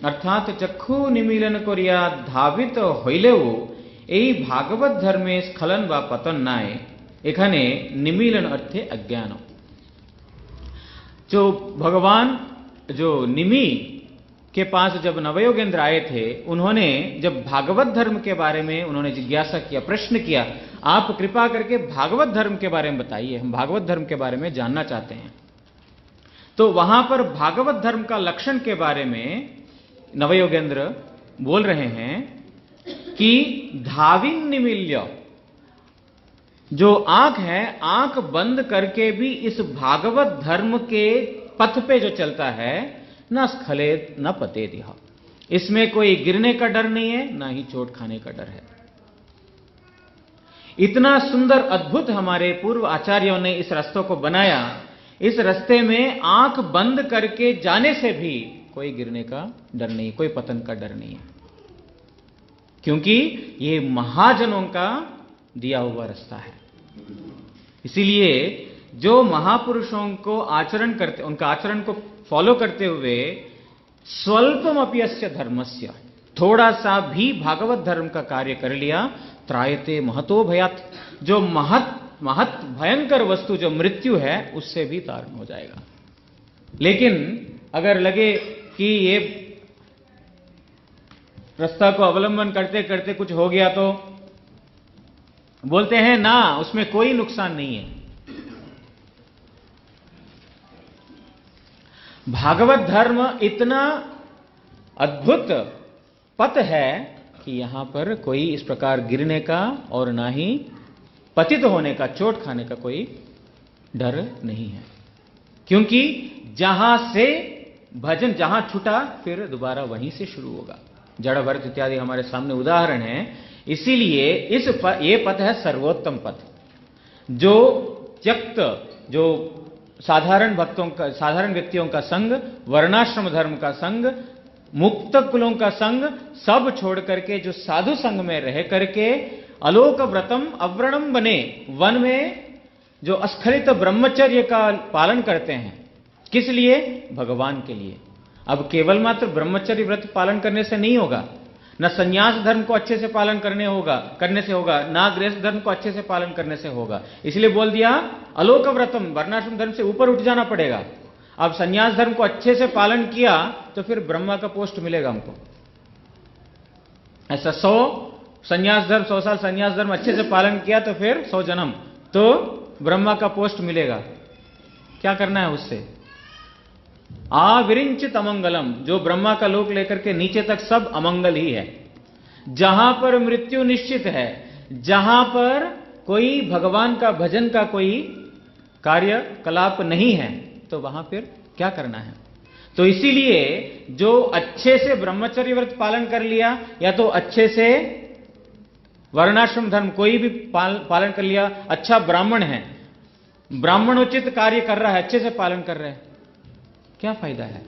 अर्थात चक्षु निमीलन करिया धावित हইলেও এই भागवत धर्मे स्खलन व पतन নাই। এখানে निमीलन अर्थे अज्ञान। जो भगवान जो निमि के पास जब नवयोगेंद्र आए थे, उन्होंने जब भागवत धर्म के बारे में उन्होंने जिज्ञासा किया, प्रश्न किया, आप कृपा करके भागवत धर्म के बारे में बताइए, हम भागवत धर्म के बारे में जानना चाहते हैं। तो वहां पर भागवत धर्म का लक्षण के बारे में नवयोगेंद्र बोल रहे हैं कि धाविन निमील्य, जो आंख है, आंख बंद करके भी इस भागवत धर्म के पथ पे जो चलता है, न स्खलेत न पतेत यह, इसमें कोई गिरने का डर नहीं है, ना ही चोट खाने का डर है। इतना सुंदर अद्भुत हमारे पूर्व आचार्यों ने इस रास्तों को बनाया। इस रास्ते में आंख बंद करके जाने से भी कोई गिरने का डर नहीं, कोई पतन का डर नहीं है, क्योंकि ये महाजनों का दिया हुआ रास्ता है। इसीलिए जो महापुरुषों को आचरण करते, उनका आचरण को फॉलो करते हुए स्वल्पमप्यस्य धर्मस्य, थोड़ा सा भी भागवत धर्म का कार्य कर लिया, त्रायते महतो भयात, जो महत भयंकर वस्तु जो मृत्यु है उससे भी तारण हो जाएगा। लेकिन अगर लगे कि ये रास्ता को अवलंबन करते करते कुछ हो गया, तो बोलते हैं ना, उसमें कोई नुकसान नहीं है। भागवत धर्म इतना अद्भुत पथ है कि यहां पर कोई इस प्रकार गिरने का और ना ही पतित होने का, चोट खाने का कोई डर नहीं है, क्योंकि जहां से भजन जहां छूटा फिर दोबारा वहीं से शुरू होगा। जड़ भरत इत्यादि हमारे सामने उदाहरण है। इसीलिए ये पथ है सर्वोत्तम पथ, जो त्यक्त, जो साधारण भक्तों का, साधारण व्यक्तियों का संग, वर्णाश्रम धर्म का संग, मुक्त कुलों का संग सब छोड़ करके जो साधु संग में रह करके अलोक व्रतम अव्रणम बने, वन में जो अस्खलित ब्रह्मचर्य का पालन करते हैं, किस लिए? भगवान के लिए। अब केवल मात्र ब्रह्मचर्य व्रत पालन करने से नहीं होगा, न संन्यास धर्म को अच्छे से पालन करने से होगा, ना गृहस्थ धर्म को अच्छे से पालन करने से होगा। इसलिए बोल दिया अलोक व्रतम, वर्णाश्रम धर्म से ऊपर उठ जाना पड़ेगा। अब संन्यास धर्म को अच्छे से पालन किया तो फिर ब्रह्मा का पोस्ट मिलेगा हमको। ऐसा 100 संन्यास धर्म, 100 साल संन्यास धर्म अच्छे से पालन किया तो फिर 100 जन्म तो ब्रह्मा का पोस्ट मिलेगा। क्या करना है उससे? आविरिंचित अमंगलम, जो ब्रह्मा का लोक लेकर के नीचे तक सब अमंगल ही है। जहां पर मृत्यु निश्चित है, जहां पर कोई भगवान का भजन का कोई कार्यकलाप नहीं है, तो वहां फिर क्या करना है? तो इसीलिए जो अच्छे से ब्रह्मचर्य व्रत पालन कर लिया, या तो अच्छे से वर्णाश्रम धर्म कोई भी पालन कर लिया, अच्छा ब्राह्मण है, ब्राह्मणोचित कार्य कर रहा है, अच्छे से पालन कर रहे हैं, क्या फायदा है?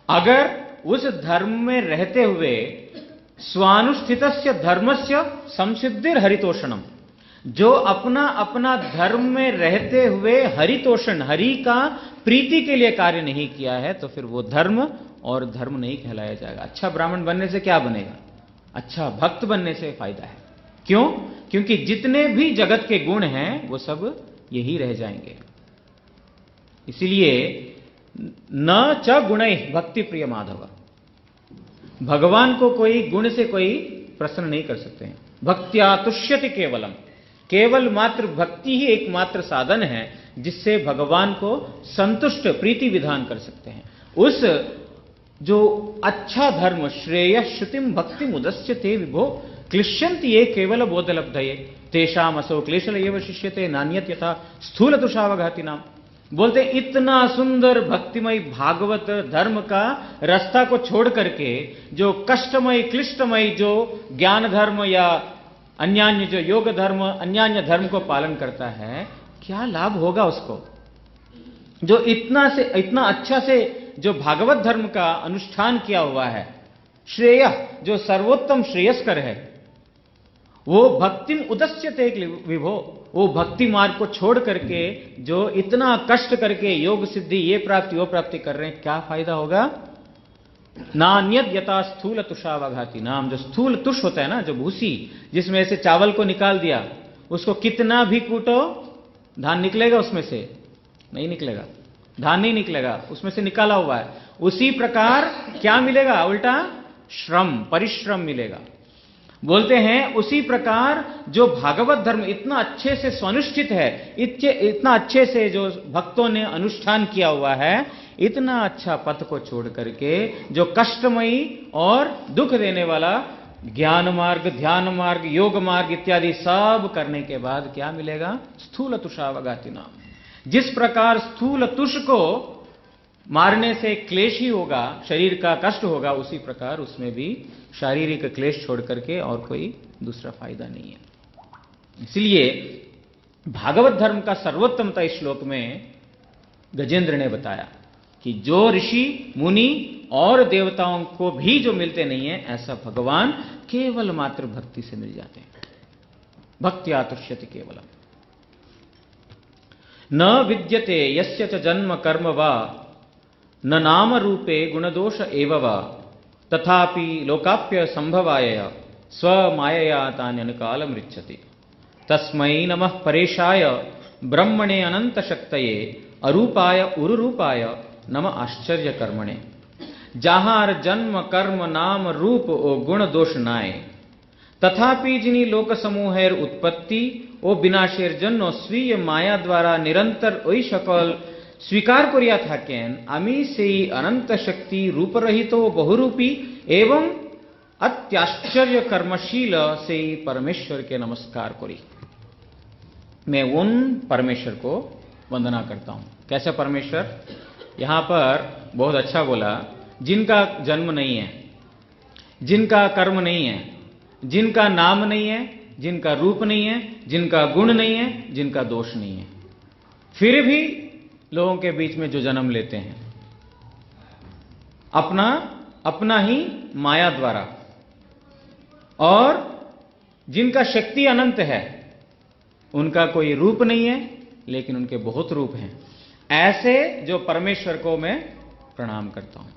अगर उस धर्म में रहते हुए स्वानुष्ठितस्य धर्मस्य संसिद्धिर हरितोषणम, जो अपना अपना धर्म में रहते हुए हरितोषण, हरि का प्रीति के लिए कार्य नहीं किया है, तो फिर वो धर्म और धर्म नहीं कहलाया जाएगा। अच्छा ब्राह्मण बनने से क्या बनेगा? अच्छा भक्त बनने से फायदा है। क्यों? क्योंकि जितने भी जगत के गुण हैं वो सब यही रह जाएंगे। इसीलिए न च गुणै भक्ति प्रिय माधव, भगवान को कोई गुण से कोई प्रश्न नहीं कर सकते हैं। भक्त्या तुष्यति केवलम, केवल मात्र भक्ति ही एकमात्र साधन है जिससे भगवान को संतुष्ट प्रीति विधान कर सकते हैं। उस जो अच्छा धर्म श्रेय श्रुतिम भक्ति मुदस्यते विभो क्लिश्यन्ति ये केवल बोधलब्धये तेषाम असो क्लेशल एव शिष्यते नान्यत यथा स्थूल तुषावघाति नाम। बोलते इतना सुंदर भक्तिमय भागवत धर्म का रास्ता को छोड़ करके जो कष्टमय क्लिष्टमय जो ज्ञान धर्म या अन्यान्य जो योग धर्म अन्यान्य धर्म को पालन करता है, क्या लाभ होगा उसको? जो इतना अच्छा से जो भागवत धर्म का अनुष्ठान किया हुआ है, श्रेय जो सर्वोत्तम श्रेयस्कर है, वो भक्तिम उदस्यते विभो, वो भक्ति मार्ग को छोड़ करके जो इतना कष्ट करके योग सिद्धि ये प्राप्ति वो प्राप्ति कर रहे हैं, क्या फायदा होगा? नान्यद यथा स्थूल तुषावघाति नाम, जो स्थूल तुष होता है ना, जो भूसी जिसमें से चावल को निकाल दिया, उसको कितना भी कूटो धान निकलेगा उसमें से? नहीं निकलेगा, धान नहीं निकलेगा, उसमें से निकाला हुआ है। उसी प्रकार क्या मिलेगा? उल्टा श्रम परिश्रम मिलेगा। बोलते हैं उसी प्रकार जो भागवत धर्म इतना अच्छे से स्वानुष्ठित है, इतना अच्छे से जो भक्तों ने अनुष्ठान किया हुआ है, इतना अच्छा पथ को छोड़ करके जो कष्टमयी और दुख देने वाला ज्ञान मार्ग, ध्यान मार्ग, योग मार्ग इत्यादि सब करने के बाद क्या मिलेगा? स्थूल तुषावगाति नाम। जिस प्रकार स्थूल तुष को मारने से क्लेश ही होगा, शरीर का कष्ट होगा, उसी प्रकार उसमें भी शारीरिक क्लेश छोड़ करके और कोई दूसरा फायदा नहीं है। इसलिए भागवत धर्म का सर्वोत्तमता इस श्लोक में गजेंद्र ने बताया कि जो ऋषि मुनि और देवताओं को भी जो मिलते नहीं है, ऐसा भगवान केवल मात्र भक्ति से मिल जाते हैं। भक्त्या तुष्यति केवलम। न विद्यते यस्य च जन्म कर्म वा न नाम रूपे गुणदोष एव वा तथापि लोकाप्य संभवाय स्वमायया तान्यन कालम ऋच्छति। तस्मै नमः परेशाय ब्रह्मणे अनंत शक्तये अरूपाय उरुरूपाय नमः आश्चर्य कर्मणे। जहार जन्म कर्म नाम रूप ओ गुण दोष नाय तथापि जिनी लोक समूहेर उत्पत्ति ओ विनाशेर जन्य स्वीय माया द्वारा निरंतर ओई सकल स्वीकार करिया थाकेन आमी सेई अनंत शक्ति रूप रहित बहुरूपी एवं अत्याश्चर्य कर्मशील से परमेश्वर के नमस्कार करी। मैं उन परमेश्वर को वंदना करता हूं। कैसे परमेश्वर? यहां पर बहुत अच्छा बोला, जिनका जन्म नहीं है, जिनका कर्म नहीं है, जिनका नाम नहीं है, जिनका रूप नहीं है, जिनका गुण नहीं है, जिनका दोष नहीं है, फिर भी लोगों के बीच में जो जन्म लेते हैं अपना ही माया द्वारा, और जिनका शक्ति अनंत है, उनका कोई रूप नहीं है लेकिन उनके बहुत रूप हैं, ऐसे जो परमेश्वर को मैं प्रणाम करता हूं।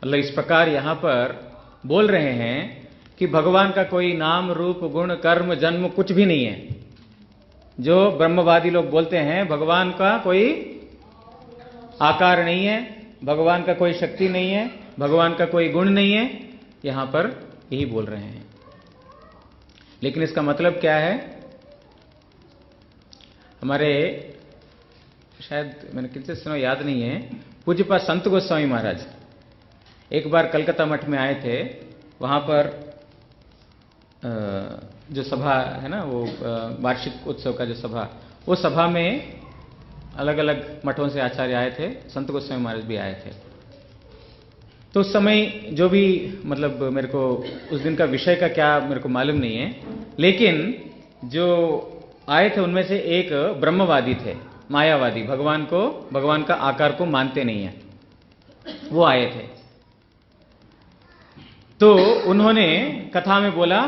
अल्लाह इस प्रकार यहां पर बोल रहे हैं कि भगवान का कोई नाम रूप गुण कर्म जन्म कुछ भी नहीं है। जो ब्रह्मवादी लोग बोलते हैं भगवान का कोई आकार नहीं है, भगवान का कोई शक्ति नहीं है, भगवान का कोई गुण नहीं है, यहां पर यही बोल रहे हैं। लेकिन इसका मतलब क्या है? हमारे शायद मैंने किससे सुना याद नहीं है, पूज्यपाद संत गोस्वामी महाराज एक बार कलकत्ता मठ में आए थे। वहां पर जो सभा है ना, वो वार्षिक उत्सव का जो सभा, वो सभा में अलग अलग मठों से आचार्य आए थे, संत गोस्वामी महाराज भी आए थे। तो उस समय जो भी मतलब मेरे को उस दिन का विषय का क्या मेरे को मालूम नहीं है, लेकिन जो आए थे उनमें से एक ब्रह्मवादी थे, मायावादी, भगवान का आकार को मानते नहीं है, वो आए थे। तो उन्होंने कथा में बोला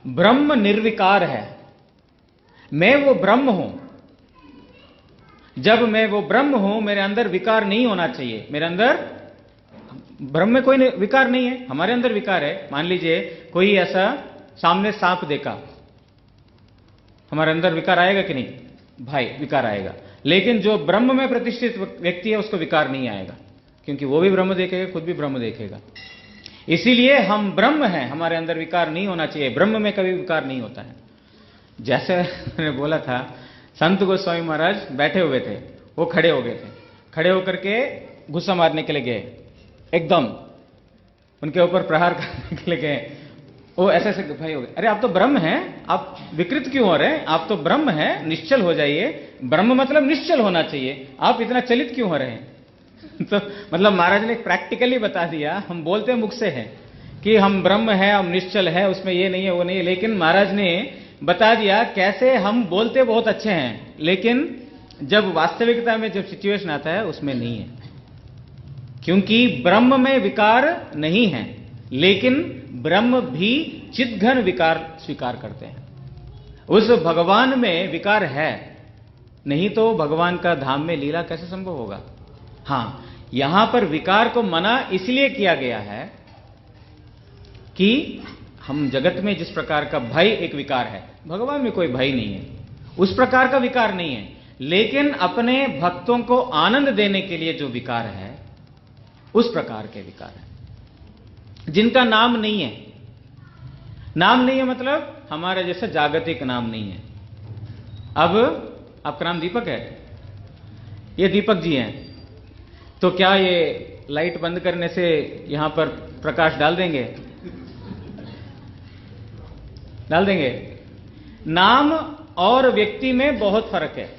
ब्रह्म निर्विकार है, मैं वो ब्रह्म हूं। जब मैं वो ब्रह्म हूं, मेरे अंदर विकार नहीं होना चाहिए। मेरे अंदर ब्रह्म में कोई विकार नहीं है, हमारे अंदर विकार है। मान लीजिए कोई ऐसा सामने सांप देखा, हमारे अंदर विकार आएगा कि नहीं? भाई विकार आएगा। लेकिन जो ब्रह्म में प्रतिष्ठित व्यक्ति है उसको विकार नहीं आएगा, क्योंकि वो भी ब्रह्म देखेगा, खुद भी ब्रह्म देखेगा। इसीलिए हम ब्रह्म हैं, हमारे अंदर विकार नहीं होना चाहिए। ब्रह्म में कभी विकार नहीं होता है। जैसे मैंने बोला था, संत गोस्वामी महाराज बैठे हुए थे, वो खड़े हो गए थे। खड़े होकर के गुस्सा मारने के लिए गए, एकदम उनके ऊपर प्रहार करने के लिए गए। वो ऐसे ऐसे भाई हो गए, अरे आप तो ब्रह्म हैं, आप विकृत क्यों हो रहे हैं? आप तो ब्रह्म हैं, निश्चल हो जाइए। ब्रह्म मतलब निश्चल होना चाहिए, आप इतना चलित क्यों हो रहे हैं? तो मतलब महाराज ने प्रैक्टिकली बता दिया। हम बोलते मुख से हैं कि हम ब्रह्म हैं, हम निश्चल है, उसमें ये नहीं है वो नहीं है, लेकिन महाराज ने बता दिया कैसे हम बोलते बहुत अच्छे हैं, लेकिन जब वास्तविकता में जब सिचुएशन आता है उसमें नहीं है। क्योंकि ब्रह्म में विकार नहीं है, लेकिन ब्रह्म भी चिद्घन विकार स्वीकार करते हैं। उस भगवान में विकार है, नहीं तो भगवान का धाम में लीला कैसे संभव होगा? हां, यहां पर विकार को मना इसलिए किया गया है कि हम जगत में जिस प्रकार का भय एक विकार है, भगवान में कोई भय नहीं है, उस प्रकार का विकार नहीं है। लेकिन अपने भक्तों को आनंद देने के लिए जो विकार है, उस प्रकार के विकार है जिनका नाम नहीं है। नाम नहीं है मतलब हमारे जैसा जागतिक नाम नहीं है। अब आपका नाम दीपक है, ये दीपक जी हैं, तो क्या ये लाइट बंद करने से यहां पर प्रकाश डाल देंगे? डाल देंगे। नाम और व्यक्ति में बहुत फर्क है।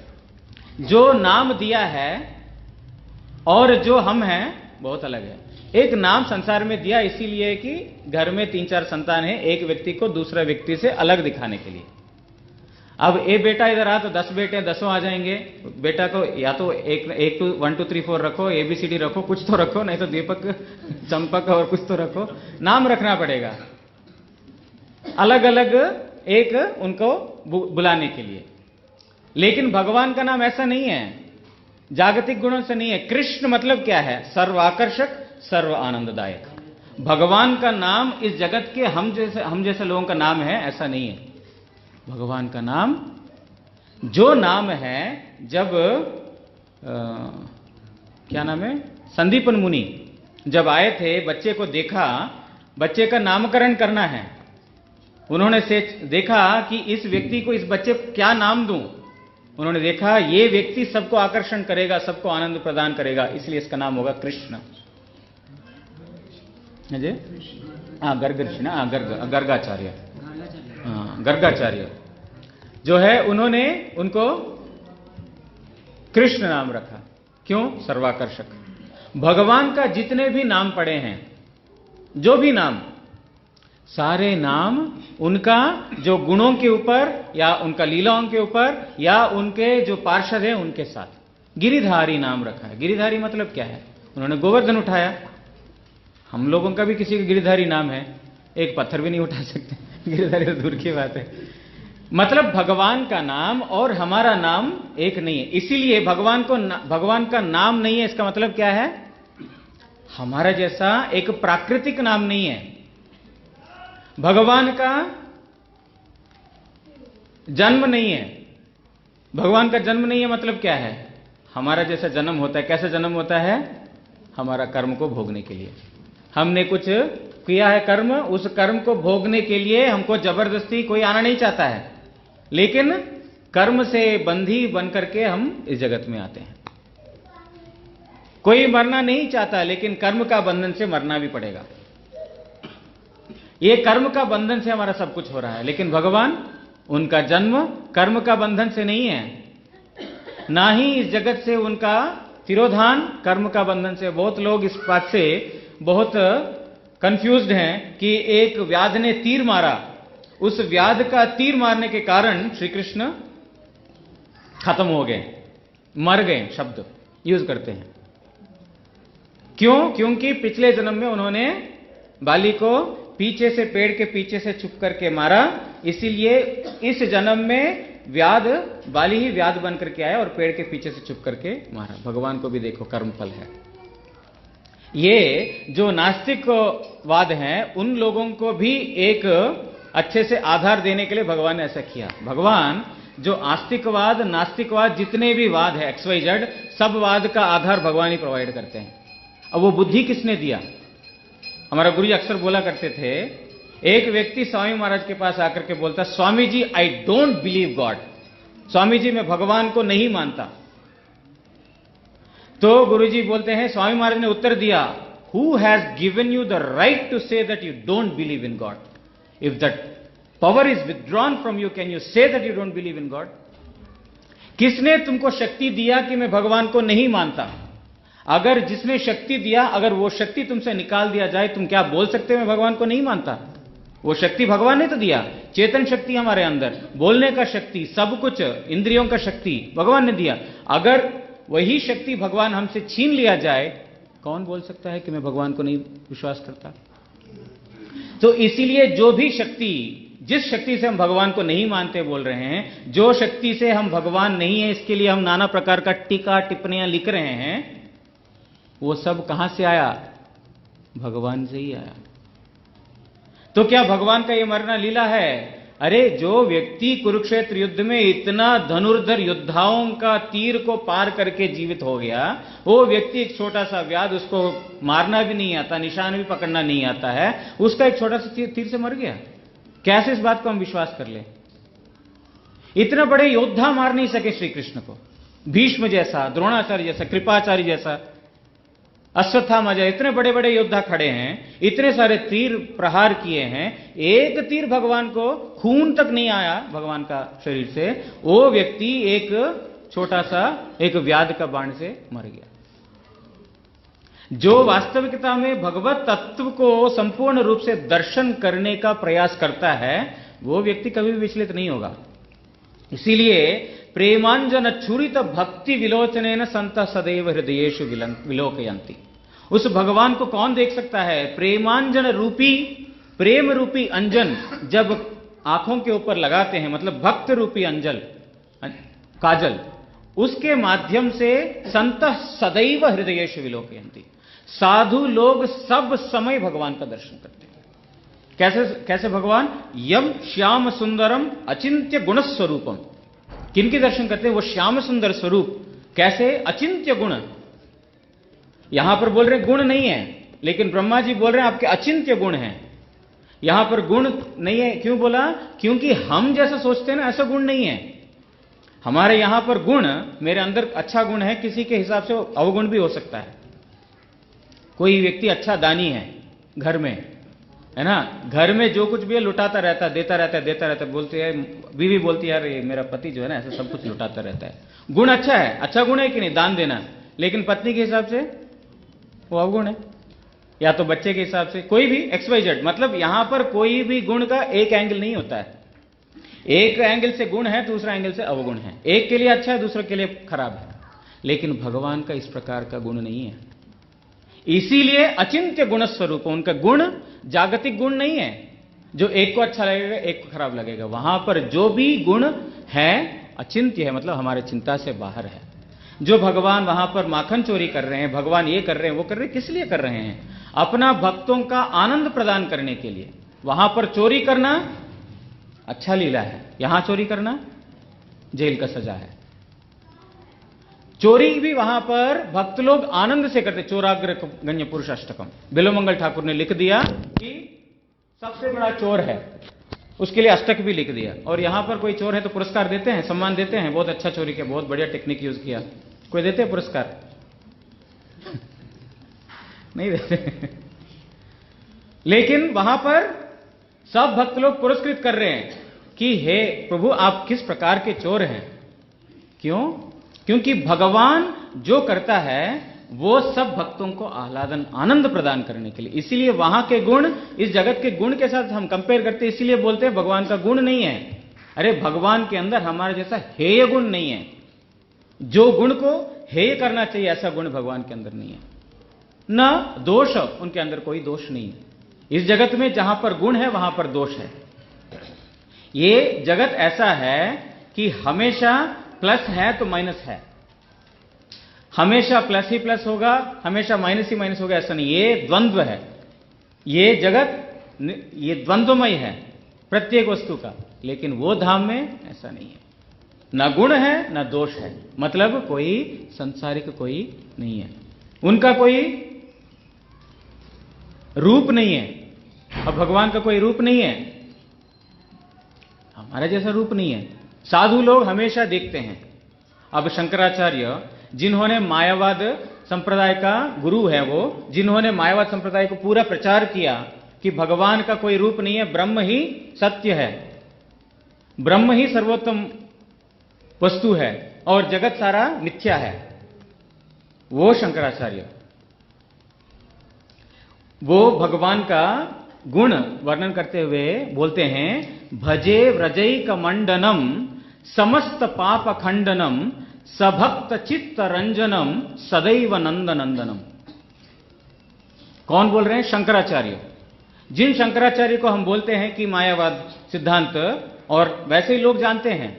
जो नाम दिया है और जो हम हैं बहुत अलग है। एक नाम संसार में दिया इसीलिए कि घर में 3-4 संतान है, एक व्यक्ति को दूसरे व्यक्ति से अलग दिखाने के लिए। अब ए बेटा इधर आ तो 10 बेटे 10 आ जाएंगे। बेटा को या तो 1 2 3 4 रखो, ABCD रखो, कुछ तो रखो, नहीं तो दीपक चंपक और कुछ तो रखो, नाम रखना पड़ेगा अलग अलग एक उनको बुलाने के लिए। लेकिन भगवान का नाम ऐसा नहीं है, जागतिक गुणों से नहीं है। कृष्ण मतलब क्या है? सर्व आकर्षक, सर्व आनंददायक। भगवान का नाम इस जगत के हम जैसे लोगों का नाम है ऐसा नहीं है। भगवान का नाम जो नाम है, जब क्या नाम है, संदीपन मुनि जब आए थे, बच्चे को देखा, बच्चे का नामकरण करना है। उन्होंने देखा कि इस व्यक्ति को, इस बच्चे को क्या नाम दूं। उन्होंने देखा ये व्यक्ति सबको आकर्षण करेगा, सबको आनंद प्रदान करेगा, इसलिए इसका नाम होगा कृष्ण। जी हाँ, गर्गाचार्य, हाँ गर्गाचार्य जो है, उन्होंने उनको कृष्ण नाम रखा। क्यों? सर्वाकर्षक। भगवान का जितने भी नाम पड़े हैं, जो भी नाम, सारे नाम उनका जो गुणों के ऊपर या उनका लीलाओं के ऊपर या उनके जो पार्षद हैं उनके साथ। गिरिधारी नाम रखा है। गिरिधारी मतलब क्या है? उन्होंने गोवर्धन उठाया। हम लोगों का भी किसी का गिरिधारी नाम है, एक पत्थर भी नहीं उठा सकते, गिरिधारी तो दूर की बात है। मतलब भगवान का नाम और हमारा नाम एक नहीं है। इसीलिए भगवान का नाम नहीं है, इसका मतलब क्या है? हमारा जैसा एक प्राकृतिक नाम नहीं है। भगवान का जन्म नहीं है। भगवान का जन्म नहीं है मतलब क्या है? हमारा जैसा जन्म होता है। कैसे जन्म होता है? हमारा कर्म को भोगने के लिए। हमने कुछ किया है कर्म, उस कर्म को भोगने के लिए हमको जबरदस्ती कोई आना नहीं चाहता है, लेकिन कर्म से बंधी बन करके हम इस जगत में आते हैं। कोई मरना नहीं चाहता, लेकिन कर्म का बंधन से मरना भी पड़ेगा। ये कर्म का बंधन से हमारा सब कुछ हो रहा है, लेकिन भगवान, उनका जन्म कर्म का बंधन से नहीं है, ना ही इस जगत से उनका तिरोधान कर्म का बंधन से। बहुत लोग इस बात से बहुत कंफ्यूज्ड हैं कि एक व्याध ने तीर मारा, उस व्याध का तीर मारने के कारण श्री कृष्ण खत्म हो गए, मर गए, शब्द यूज करते हैं। क्यों? क्योंकि पिछले जन्म में उन्होंने बाली को पीछे से, पेड़ के पीछे से छुप करके मारा, इसीलिए इस जन्म में व्याध, बाली ही व्याध बन करके आया और पेड़ के पीछे से छुप करके मारा। भगवान को भी देखो कर्मफल है। ये जो नास्तिकवाद हैं, उन लोगों को भी एक अच्छे से आधार देने के लिए भगवान ने ऐसा किया। भगवान जो आस्तिकवाद, नास्तिकवाद, जितने भी वाद है XYZ, सब वाद का आधार भगवान ही प्रोवाइड करते हैं। अब वो बुद्धि किसने दिया? हमारा गुरु जी अक्सर बोला करते थे, एक व्यक्ति स्वामी महाराज के पास आकर के बोलता, Swami ji I don't believe God, Swami ji मैं भगवान को नहीं मानता। तो गुरु जी बोलते हैं, स्वामी महाराज ने उत्तर दिया, who has given you the right to say that you don't believe in God? If that power is withdrawn from you, can you say that you don't believe in God? किसने तुमको शक्ति दिया कि मैं भगवान को नहीं मानता? अगर जिसने शक्ति दिया, अगर वो शक्ति तुमसे निकाल दिया जाए, तुम क्या बोल सकते हो मैं भगवान को नहीं मानता? वो शक्ति भगवान ने तो दिया, चेतन शक्ति हमारे अंदर, बोलने का शक्ति, सब कुछ, इंद्रियों का शक्ति भगवान ने दिया। अगर वही शक्ति भगवान हमसे छीन लिया जाए, कौन बोल सकता है कि मैं भगवान को नहीं विश्वास करता? तो इसीलिए जो भी शक्ति, जिस शक्ति से हम भगवान को नहीं मानते बोल रहे हैं, जो शक्ति से हम भगवान नहीं है इसके लिए हम नाना प्रकार का टीका टिप्पणियां लिख रहे हैं, वो सब कहां से आया? भगवान से ही आया। तो क्या भगवान का ये मरना लीला है? अरे जो व्यक्ति कुरुक्षेत्र युद्ध में इतना धनुर्धर योद्धाओं का तीर को पार करके जीवित हो गया, वो व्यक्ति एक छोटा सा व्याध, उसको मारना भी नहीं आता, निशान भी पकड़ना नहीं आता है, उसका एक छोटा सा तीर से मर गया। कैसे इस बात को हम विश्वास कर ले? इतना बड़े योद्धा मार नहीं सके श्री कृष्ण को, भीष्म जैसा, द्रोणाचार्य जैसा, कृपाचार्य जैसा। अश्वत्थामा जय इतने बड़े बड़े योद्धा खड़े हैं, इतने सारे तीर प्रहार किए हैं, एक तीर भगवान को खून तक नहीं आया भगवान का शरीर से, वो व्यक्ति एक छोटा सा एक व्याध का बाण से मर गया। जो वास्तविकता में भगवत तत्व को संपूर्ण रूप से दर्शन करने का प्रयास करता है, वो व्यक्ति कभी भी विचलित नहीं होगा। इसीलिए प्रेमांजन छुरित भक्ति विलोचनेन संत सदैव हृदयेषु विलोकयन्ति। उस भगवान को कौन देख सकता है? प्रेमांजन रूपी, प्रेम रूपी अंजन जब आंखों के ऊपर लगाते हैं, मतलब भक्त रूपी अंजल, काजल, उसके माध्यम से संत सदैव हृदयेषु विलोकयन्ति। साधु लोग सब समय भगवान का दर्शन करते हैं। कैसे कैसे भगवान? यम श्याम सुंदरम अचिंत्य गुण स्वरूपम। किनकी दर्शन करते हैं? वो श्याम सुंदर स्वरूप। कैसे? अचिंत्य गुण। यहां पर बोल रहे गुण नहीं है, लेकिन ब्रह्मा जी बोल रहे हैं आपके अचिंत्य गुण हैं। यहां पर गुण नहीं है, क्यों बोला? क्योंकि हम जैसा सोचते हैं ना, ऐसा गुण नहीं है। हमारे यहां पर गुण, मेरे अंदर अच्छा गुण है, किसी के हिसाब से अवगुण भी हो सकता है। कोई व्यक्ति अच्छा दानी है घर में, है ना, घर में जो कुछ भी है लुटाता रहता है, देता रहता है, देता रहता है। बोलते है, बीवी बोलती है यार ये मेरा पति जो है ना ऐसा सब कुछ लुटाता रहता है। गुण अच्छा है, अच्छा गुण है कि नहीं दान देना, लेकिन पत्नी के हिसाब से वो अवगुण है, या तो बच्चे के हिसाब से, कोई भी XYZ। मतलब यहां पर कोई भी गुण का एक एंगल नहीं होता है। एक एंगल से गुण है, दूसरा एंगल से अवगुण है। एक के लिए अच्छा है, दूसरे के लिए खराब है। लेकिन भगवान का इस प्रकार का गुण नहीं है। इसीलिए अचिंत्य गुण स्वरूप, उनका गुण जागतिक गुण नहीं है जो एक को अच्छा लगेगा एक को खराब लगेगा। वहां पर जो भी गुण है अचिंत्य है, मतलब हमारे चिंता से बाहर है। जो भगवान वहां पर माखन चोरी कर रहे हैं, भगवान ये कर रहे हैं, वो कर रहे हैं, किस लिए कर रहे हैं? अपना भक्तों का आनंद प्रदान करने के लिए। वहां पर चोरी करना अच्छा लीला है, यहां चोरी करना जेल का सजा है। चोरी भी वहां पर भक्त लोग आनंद से करते। चोराग्र गण्य पुरुष अष्टकम बिलोमंगल ठाकुर ने लिख दिया कि सबसे बड़ा चोर है, उसके लिए अष्टक भी लिख दिया। और यहां पर कोई चोर है तो पुरस्कार देते हैं, सम्मान देते हैं, बहुत अच्छा चोरी किया, बहुत बढ़िया टेक्निक यूज किया, कोई देते हैं पुरस्कार? नहीं देते। लेकिन वहां पर सब भक्त लोग पुरस्कृत कर रहे हैं कि हे प्रभु आप किस प्रकार के चोर हैं। क्यों? क्योंकि भगवान जो करता है वो सब भक्तों को आह्लादन आनंद प्रदान करने के लिए। इसीलिए वहां के गुण इस जगत के गुण के साथ हम कंपेयर करते हैं, इसीलिए बोलते हैं भगवान का गुण नहीं है। अरे भगवान के अंदर हमारे जैसा हेय गुण नहीं है। जो गुण को हेय करना चाहिए ऐसा गुण भगवान के अंदर नहीं है। न दोष, उनके अंदर कोई दोष नहीं है। इस जगत में जहां पर गुण है वहां पर दोष है। ये जगत ऐसा है कि हमेशा प्लस है तो माइनस है, हमेशा प्लस ही प्लस होगा, हमेशा माइनस ही माइनस होगा, ऐसा नहीं। ये द्वंद्व है। ये जगत ये द्वंद्वमय है प्रत्येक वस्तु का। लेकिन वो धाम में ऐसा नहीं है, ना गुण है ना दोष है, मतलब कोई संसारिक कोई नहीं है, उनका कोई रूप नहीं है। और भगवान का कोई रूप नहीं है, हमारा जैसा रूप नहीं है। साधु लोग हमेशा देखते हैं। अब शंकराचार्य जिन्होंने मायावाद संप्रदाय का गुरु है, वो जिन्होंने मायावाद संप्रदाय को पूरा प्रचार किया कि भगवान का कोई रूप नहीं है, ब्रह्म ही सत्य है, ब्रह्म ही सर्वोत्तम वस्तु है और जगत सारा मिथ्या है, वो शंकराचार्य, वो भगवान का गुण वर्णन करते हुए बोलते हैं, भजे व्रजैक मंडनम समस्त पाप खंडनम सभक्त चित्त रंजनम सदैव नंद नंदनम। कौन बोल रहे हैं? शंकराचार्य। जिन शंकराचार्य को हम बोलते हैं कि मायावाद सिद्धांत, और वैसे ही लोग जानते हैं,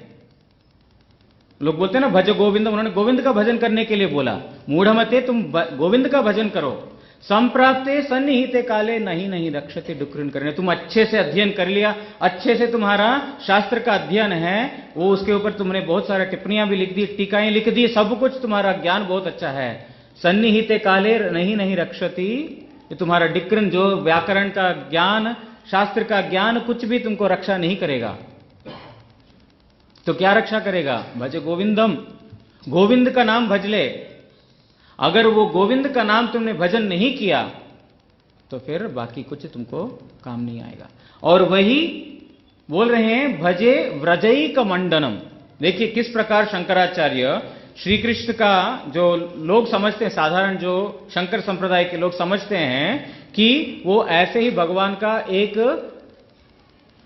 लोग बोलते हैं ना भज गोविंद, उन्होंने गोविंद का भजन करने के लिए बोला। मूढ़मते तुम गोविंद का भजन करो, संप्राप्ते सन्निहिते काले नहीं नहीं रक्षते डुक्रिन करने। तुम अच्छे से अध्ययन कर लिया, अच्छे से तुम्हारा शास्त्र का अध्ययन है, वो उसके ऊपर तुमने बहुत सारा टिप्पणियां भी लिख दी, टीकाएं लिख दी, सब कुछ तुम्हारा ज्ञान बहुत अच्छा है। सन्निहिते काले नहीं नहीं रक्षति, ये तुम्हारा डिक्रिन जो व्याकरण का ज्ञान, शास्त्र का ज्ञान कुछ भी तुमको रक्षा नहीं करेगा। तो क्या रक्षा करेगा? भज गोविंदम, गोविंद का नाम भज ले। अगर वो गोविंद का नाम तुमने भजन नहीं किया तो फिर बाकी कुछ तुमको काम नहीं आएगा। और वही बोल रहे हैं भजे व्रजैक मंडनम। देखिए किस प्रकार शंकराचार्य श्री कृष्ण का जो लोग समझते हैं, साधारण जो शंकर संप्रदाय के लोग समझते हैं कि वो ऐसे ही भगवान का एक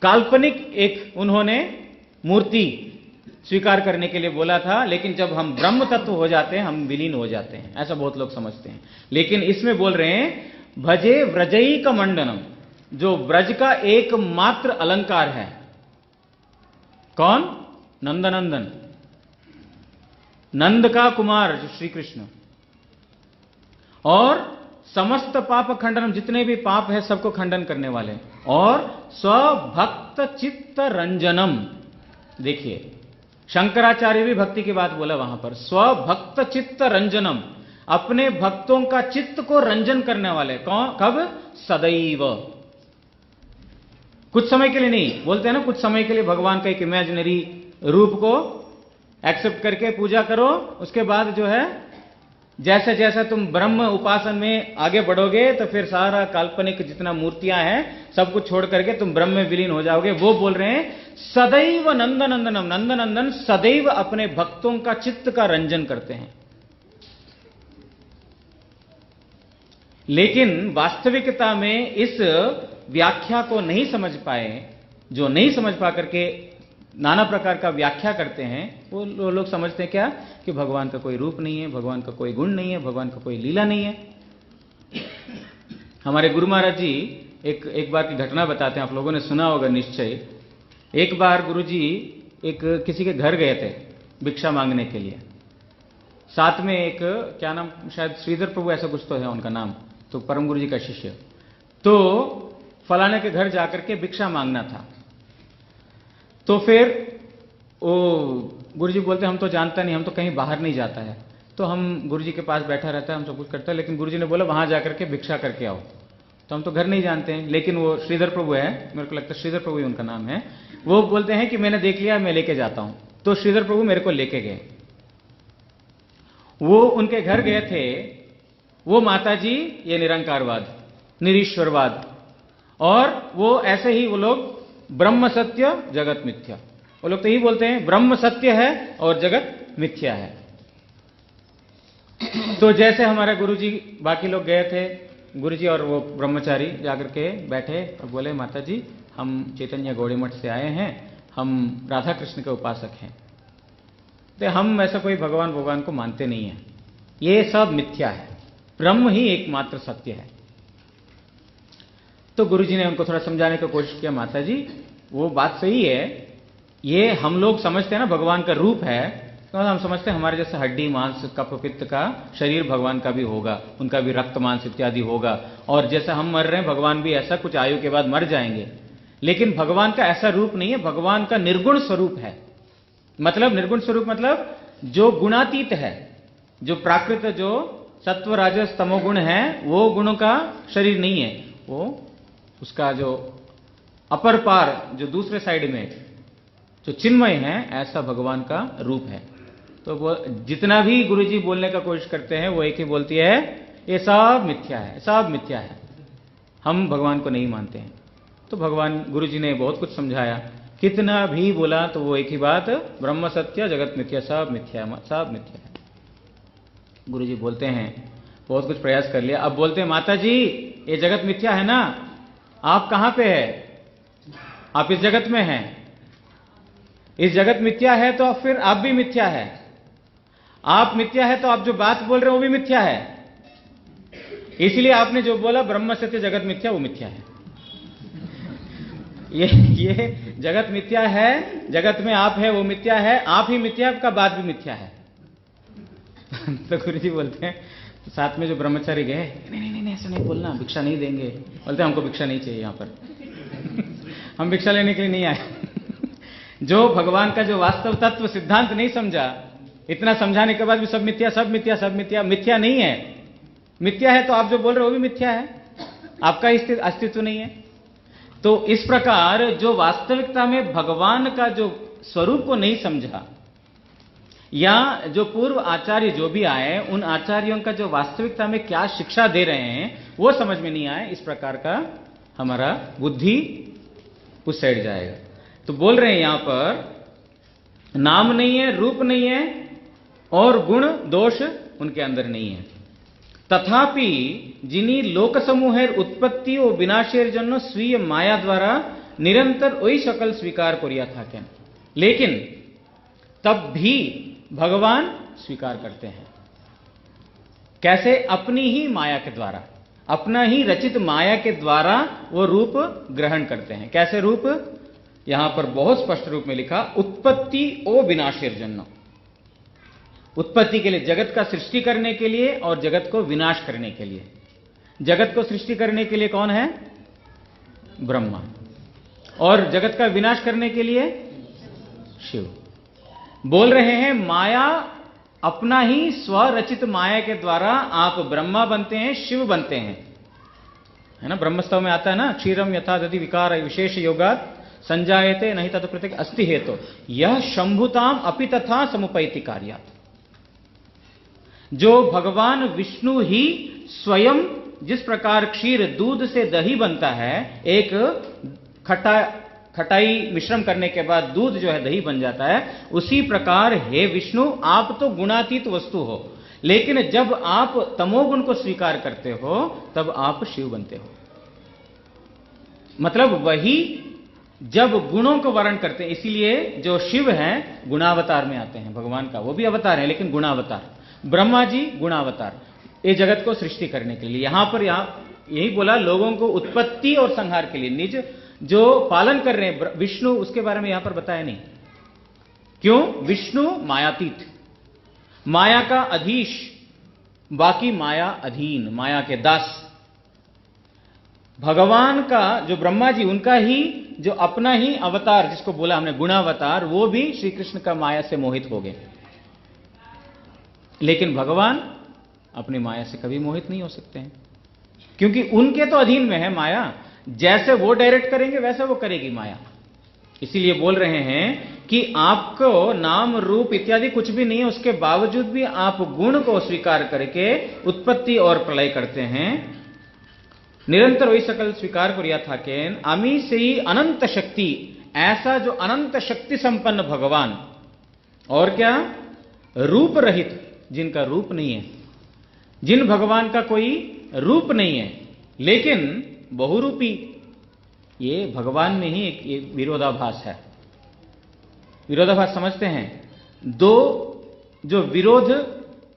काल्पनिक एक उन्होंने मूर्ति स्वीकार करने के लिए बोला था, लेकिन जब हम ब्रह्म तत्व हो जाते हैं हम विलीन हो जाते हैं, ऐसा बहुत लोग समझते हैं। लेकिन इसमें बोल रहे हैं भजे व्रजैक मंडनम, जो ब्रज का एकमात्र अलंकार है। कौन? नंदनंदन, नंद का कुमार जो श्री कृष्ण, और समस्त पाप खंडनम, जितने भी पाप है सबको खंडन करने वाले, और स्वभक्त चित्त रंजनम। देखिए शंकराचार्य भी भक्ति की बात बोला वहां पर, स्वभक्त चित्त रंजनम, अपने भक्तों का चित्त को रंजन करने वाले। कौन? कब? सदैव, कुछ समय के लिए नहीं। बोलते हैं ना कुछ समय के लिए भगवान का एक इमेजिनरी रूप को एक्सेप्ट करके पूजा करो, उसके बाद जो है जैसे जैसा तुम ब्रह्म उपासन में आगे बढ़ोगे तो फिर सारा काल्पनिक जितना मूर्तियां हैं सब कुछ छोड़ करके तुम ब्रह्म में विलीन हो जाओगे। वो बोल रहे हैं सदैव नंदनंदनम, नंदनंदन सदैव अपने भक्तों का चित्त का रंजन करते हैं। लेकिन वास्तविकता में इस व्याख्या को नहीं समझ पाए, जो नहीं समझ पा करके नाना प्रकार का व्याख्या करते हैं, वो लोग समझते हैं क्या कि भगवान का कोई रूप नहीं है, भगवान का कोई गुण नहीं है, भगवान का कोई लीला नहीं है। हमारे गुरु महाराज जी एक बार की घटना बताते हैं, आप लोगों ने सुना होगा निश्चय। एक बार गुरु जी एक किसी के घर गए थे भिक्षा मांगने के लिए, साथ में एक क्या नाम, शायद श्रीधर प्रभु ऐसा कुछ तो है उनका नाम, तो परम गुरु जी का शिष्य। तो फलाने के घर जाकर के भिक्षा मांगना था। तो फिर वो गुरुजी बोलते हम तो जानता नहीं, हम तो कहीं बाहर नहीं जाता है, तो हम गुरुजी के पास बैठा रहता है, हम सब कुछ करता है, लेकिन गुरुजी ने बोला वहां जाकर के भिक्षा करके आओ। तो हम तो घर नहीं जानते हैं, लेकिन वो श्रीधर प्रभु है, मेरे को लगता है श्रीधर प्रभु ही उनका नाम है, वो बोलते हैं कि मैंने देख लिया, मैं लेके जाता हूं। तो श्रीधर प्रभु मेरे को लेके गए, वो उनके घर गए थे। वो माता जी ये निरंकारवाद, निरीश्वरवाद, और वो ऐसे ही वो लोग ब्रह्म सत्य जगत मिथ्या, वो लोग तो यही बोलते हैं ब्रह्म सत्य है और जगत मिथ्या है। तो जैसे हमारे गुरुजी, बाकी लोग गए थे, गुरुजी और वो ब्रह्मचारी जाकर के बैठे और बोले माता जी हम चैतन्य गौड़ी मठ से आए हैं, हम राधा कृष्ण के उपासक हैं, तो हम ऐसा कोई भगवान को मानते नहीं है, ये सब मिथ्या है, ब्रह्म ही एकमात्र सत्य है। तो गुरुजी ने उनको थोड़ा समझाने की कोशिश किया, माता जी वो बात सही है, ये हम लोग समझते हैं ना भगवान का रूप है, तो हम समझते हैं हमारे जैसे हड्डी मांस कफ पित्त का शरीर भगवान का भी होगा, उनका भी रक्त मांस इत्यादि होगा, और जैसे हम मर रहे हैं भगवान भी ऐसा कुछ आयु के बाद मर जाएंगे। लेकिन भगवान का ऐसा रूप नहीं है, भगवान का निर्गुण स्वरूप है। मतलब निर्गुण स्वरूप मतलब जो गुणातीत है, जो प्राकृत जो सत्व राजस तमोगुण है, वो गुणों का शरीर नहीं है, वो उसका जो अपर पार जो दूसरे साइड में जो चिन्मय है, ऐसा भगवान का रूप है। तो वो जितना भी गुरुजी बोलने का कोशिश करते हैं वो एक ही बोलती है, ये सब मिथ्या है, सब मिथ्या है, हम भगवान को नहीं मानते हैं। तो भगवान गुरुजी ने बहुत कुछ समझाया, कितना भी बोला तो वो एक ही बात, ब्रह्म सत्य जगत मिथ्या, सब मिथ्या, सब मिथ्या है। गुरुजी बोलते हैं बहुत कुछ प्रयास कर लिया, अब बोलते हैं माता जी ये जगत मिथ्या है ना, आप कहां पे है, आप इस जगत में हैं, इस जगत मिथ्या है तो फिर आप भी मिथ्या है, आप मिथ्या है तो आप जो बात बोल रहे हो वो भी मिथ्या है, इसलिए आपने जो बोला ब्रह्म सत्य जगत मिथ्या, वो मिथ्या है। ये जगत मिथ्या है, जगत में आप है वो मिथ्या है, आप ही मिथ्या, आपका बात भी मिथ्या है। तो गुरुजी बोलते हैं, तो साथ में जो ब्रह्मचारी गए, नहीं ऐसा नहीं बोलना, भिक्षा नहीं देंगे। बोलते हमको भिक्षा नहीं चाहिए, यहां पर हम भिक्षा लेने के लिए नहीं आए। जो भगवान का जो वास्तव तत्व सिद्धांत नहीं समझा, इतना समझाने के बाद भी सब मिथ्या, सब मिथ्या, सब मिथ्या, मिथ्या नहीं है। मिथ्या है तो आप जो बोल रहे हो वो भी मिथ्या है, आपका अस्तित्व नहीं है। तो इस प्रकार जो वास्तविकता में भगवान का जो स्वरूप को नहीं समझा, या जो पूर्व आचार्य जो भी आए, उन आचार्यों का जो वास्तविकता में क्या शिक्षा दे रहे हैं वो समझ में नहीं आए, इस प्रकार का हमारा बुद्धि उस साइड जाएगा। तो बोल रहे हैं यहां पर नाम नहीं है, रूप नहीं है और गुण दोष उनके अंदर नहीं है। तथापि जिनी लोक समूहेर उत्पत्ति और विनाशेर जन्य स्वीय माया द्वारा निरंतर वही सकल स्वीकार करिया थाकेन, लेकिन तब भी भगवान स्वीकार करते हैं। कैसे? अपनी ही माया के द्वारा, अपना ही रचित माया के द्वारा वो रूप ग्रहण करते हैं। कैसे रूप? यहां पर बहुत स्पष्ट रूप में लिखा, उत्पत्ति ओ विनाशेर जन्य। उत्पत्ति के लिए, जगत का सृष्टि करने के लिए और जगत को विनाश करने के लिए। जगत को सृष्टि करने के लिए कौन है? ब्रह्मा। और जगत का विनाश करने के लिए शिव। बोल रहे हैं माया, अपना ही स्वरचित माया के द्वारा आप ब्रह्मा बनते हैं, शिव बनते हैं, है ना। ब्रह्मस्तव में आता है ना, क्षीरम यथा दधि विकार विशेष योगात संजायते नहीं तत् प्रत्येक अस्ति हेतु यह शंभुताम अपि तथा समुपैति कार्यात्। जो भगवान विष्णु ही स्वयं, जिस प्रकार क्षीर दूध से दही बनता है, एक खटाई मिश्रण करने के बाद दूध जो है दही बन जाता है, उसी प्रकार हे विष्णु आप तो गुणातीत वस्तु हो, लेकिन जब आप तमोगुण को स्वीकार करते हो तब आप शिव बनते हो। मतलब वही जब गुणों को वर्ण करते हैं, इसीलिए जो शिव हैं गुणावतार में आते हैं। भगवान का वो भी अवतार है लेकिन गुणावतार। ब्रह्मा जी गुणावतार, ये जगत को सृष्टि करने के लिए। यहां पर यही बोला, लोगों को उत्पत्ति और संहार के लिए निज जो पालन कर रहे हैं विष्णु, उसके बारे में यहां पर बताया नहीं। क्यों? विष्णु मायातीत, माया का अधीश, बाकी माया अधीन, माया के दास। भगवान का जो ब्रह्मा जी, उनका ही जो अपना ही अवतार, जिसको बोला हमने गुणावतार, वो भी श्री कृष्ण का माया से मोहित हो गए। लेकिन भगवान अपनी माया से कभी मोहित नहीं हो सकते हैं, क्योंकि उनके तो अधीन में है माया। जैसे वो डायरेक्ट करेंगे वैसे वो करेगी माया। इसीलिए बोल रहे हैं कि आपको नाम रूप इत्यादि कुछ भी नहीं है, उसके बावजूद भी आप गुण को स्वीकार करके उत्पत्ति और प्रलय करते हैं। निरंतर वही सकल स्वीकार करिया थाकेन अमी से ही अनंत शक्ति, ऐसा जो अनंत शक्ति संपन्न भगवान, और क्या? रूप रहित, जिनका रूप नहीं है, जिन भगवान का कोई रूप नहीं है लेकिन बहुरूपी। ये भगवान में ही एक विरोधाभास है। विरोधाभास समझते हैं? दो जो विरोध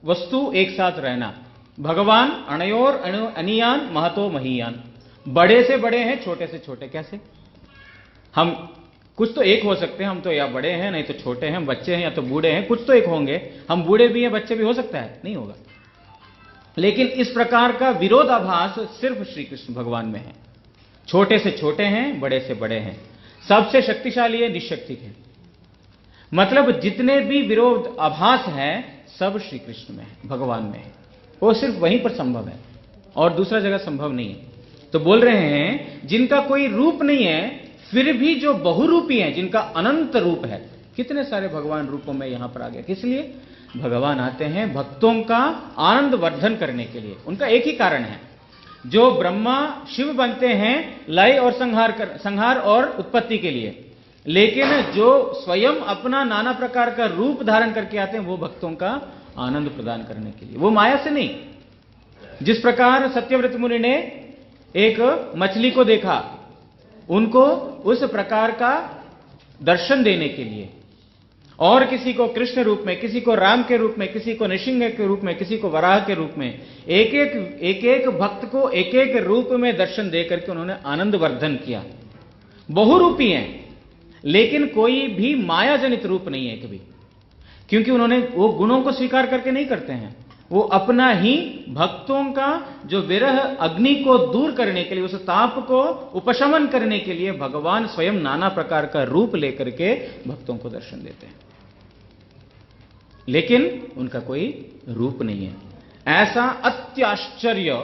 वस्तु एक साथ रहना। भगवान अणयोर अनियान महतो महीयान, बड़े से बड़े हैं, छोटे से छोटे। कैसे? हम कुछ तो एक हो सकते हैं, हम तो या बड़े हैं नहीं तो छोटे हैं, हम बच्चे हैं या तो बूढ़े हैं, कुछ तो एक होंगे। हम बूढ़े भी हैं, बच्चे भी हो सकता है, नहीं होगा। लेकिन इस प्रकार का विरोधाभास सिर्फ श्री कृष्ण भगवान में है। छोटे से छोटे हैं, बड़े से बड़े हैं, सबसे शक्तिशाली है, निशक्ति है। मतलब जितने भी विरोध आभास है सब श्री कृष्ण में है, भगवान में है। वो सिर्फ वहीं पर संभव है और दूसरा जगह संभव नहीं है। तो बोल रहे हैं जिनका कोई रूप नहीं है फिर भी जो बहुरूपी हैं, जिनका अनंत रूप है। कितने सारे भगवान रूपों में यहां पर आ गया। किस लिए? भगवान आते हैं भक्तों का आनंद वर्धन करने के लिए। उनका एक ही कारण है, जो ब्रह्मा शिव बनते हैं लय और संहार और उत्पत्ति के लिए, लेकिन जो स्वयं अपना नाना प्रकार का रूप धारण करके आते हैं वो भक्तों का आनंद प्रदान करने के लिए, वो माया से नहीं। जिस प्रकार सत्यव्रत मुनि ने एक मछली को देखा, उनको उस प्रकार का दर्शन देने के लिए, और किसी को कृष्ण रूप में, किसी को राम के रूप में, किसी को नृसिंह के रूप में, किसी को वराह के रूप में, एक एक भक्त को एक एक रूप में दर्शन दे करके उन्होंने आनंद वर्धन किया। बहुरूपी हैं लेकिन कोई भी माया जनित रूप नहीं है कभी, क्योंकि उन्होंने वो गुणों को स्वीकार करके नहीं करते हैं। वो अपना ही भक्तों का जो विरह अग्नि को दूर करने के लिए, उस ताप को उपशमन करने के लिए भगवान स्वयं नाना प्रकार का रूप लेकर के भक्तों को दर्शन देते हैं, लेकिन उनका कोई रूप नहीं है। ऐसा अत्याश्चर्य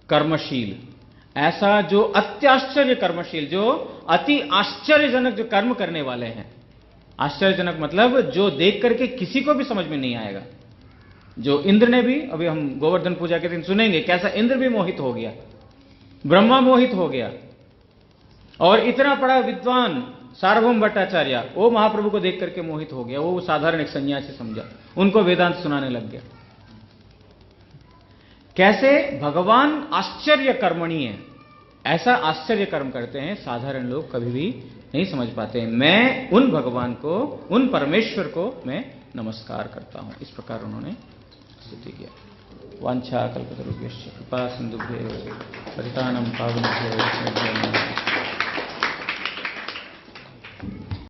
कर्मशील, ऐसा जो अत्याश्चर्य कर्मशील, जो अति आश्चर्यजनक जो कर्म करने वाले हैं, आश्चर्यजनक मतलब जो देख करके किसी को भी समझ में नहीं आएगा। जो इंद्र ने भी, अभी हम गोवर्धन पूजा के दिन सुनेंगे कैसा इंद्र भी मोहित हो गया, ब्रह्मा मोहित हो गया, और इतना बड़ा विद्वान सार्वभौम भट्टाचार्य वो महाप्रभु को देख करके मोहित हो गया। वो साधारण एक सन्यासी समझा, उनको वेदांत सुनाने लग गया। कैसे भगवान आश्चर्य कर्मणि है, ऐसा आश्चर्य कर्म करते हैं साधारण लोग कभी भी नहीं समझ पाते। मैं उन भगवान को, उन परमेश्वर को मैं नमस्कार करता हूं। इस प्रकार उन्होंने स्तुति किया। वांछा कल्पतरुभ्यश्च कृपा सिंधुभ्येव पतितानां पावनेभ्यो वैष्णवेभ्यो नमः।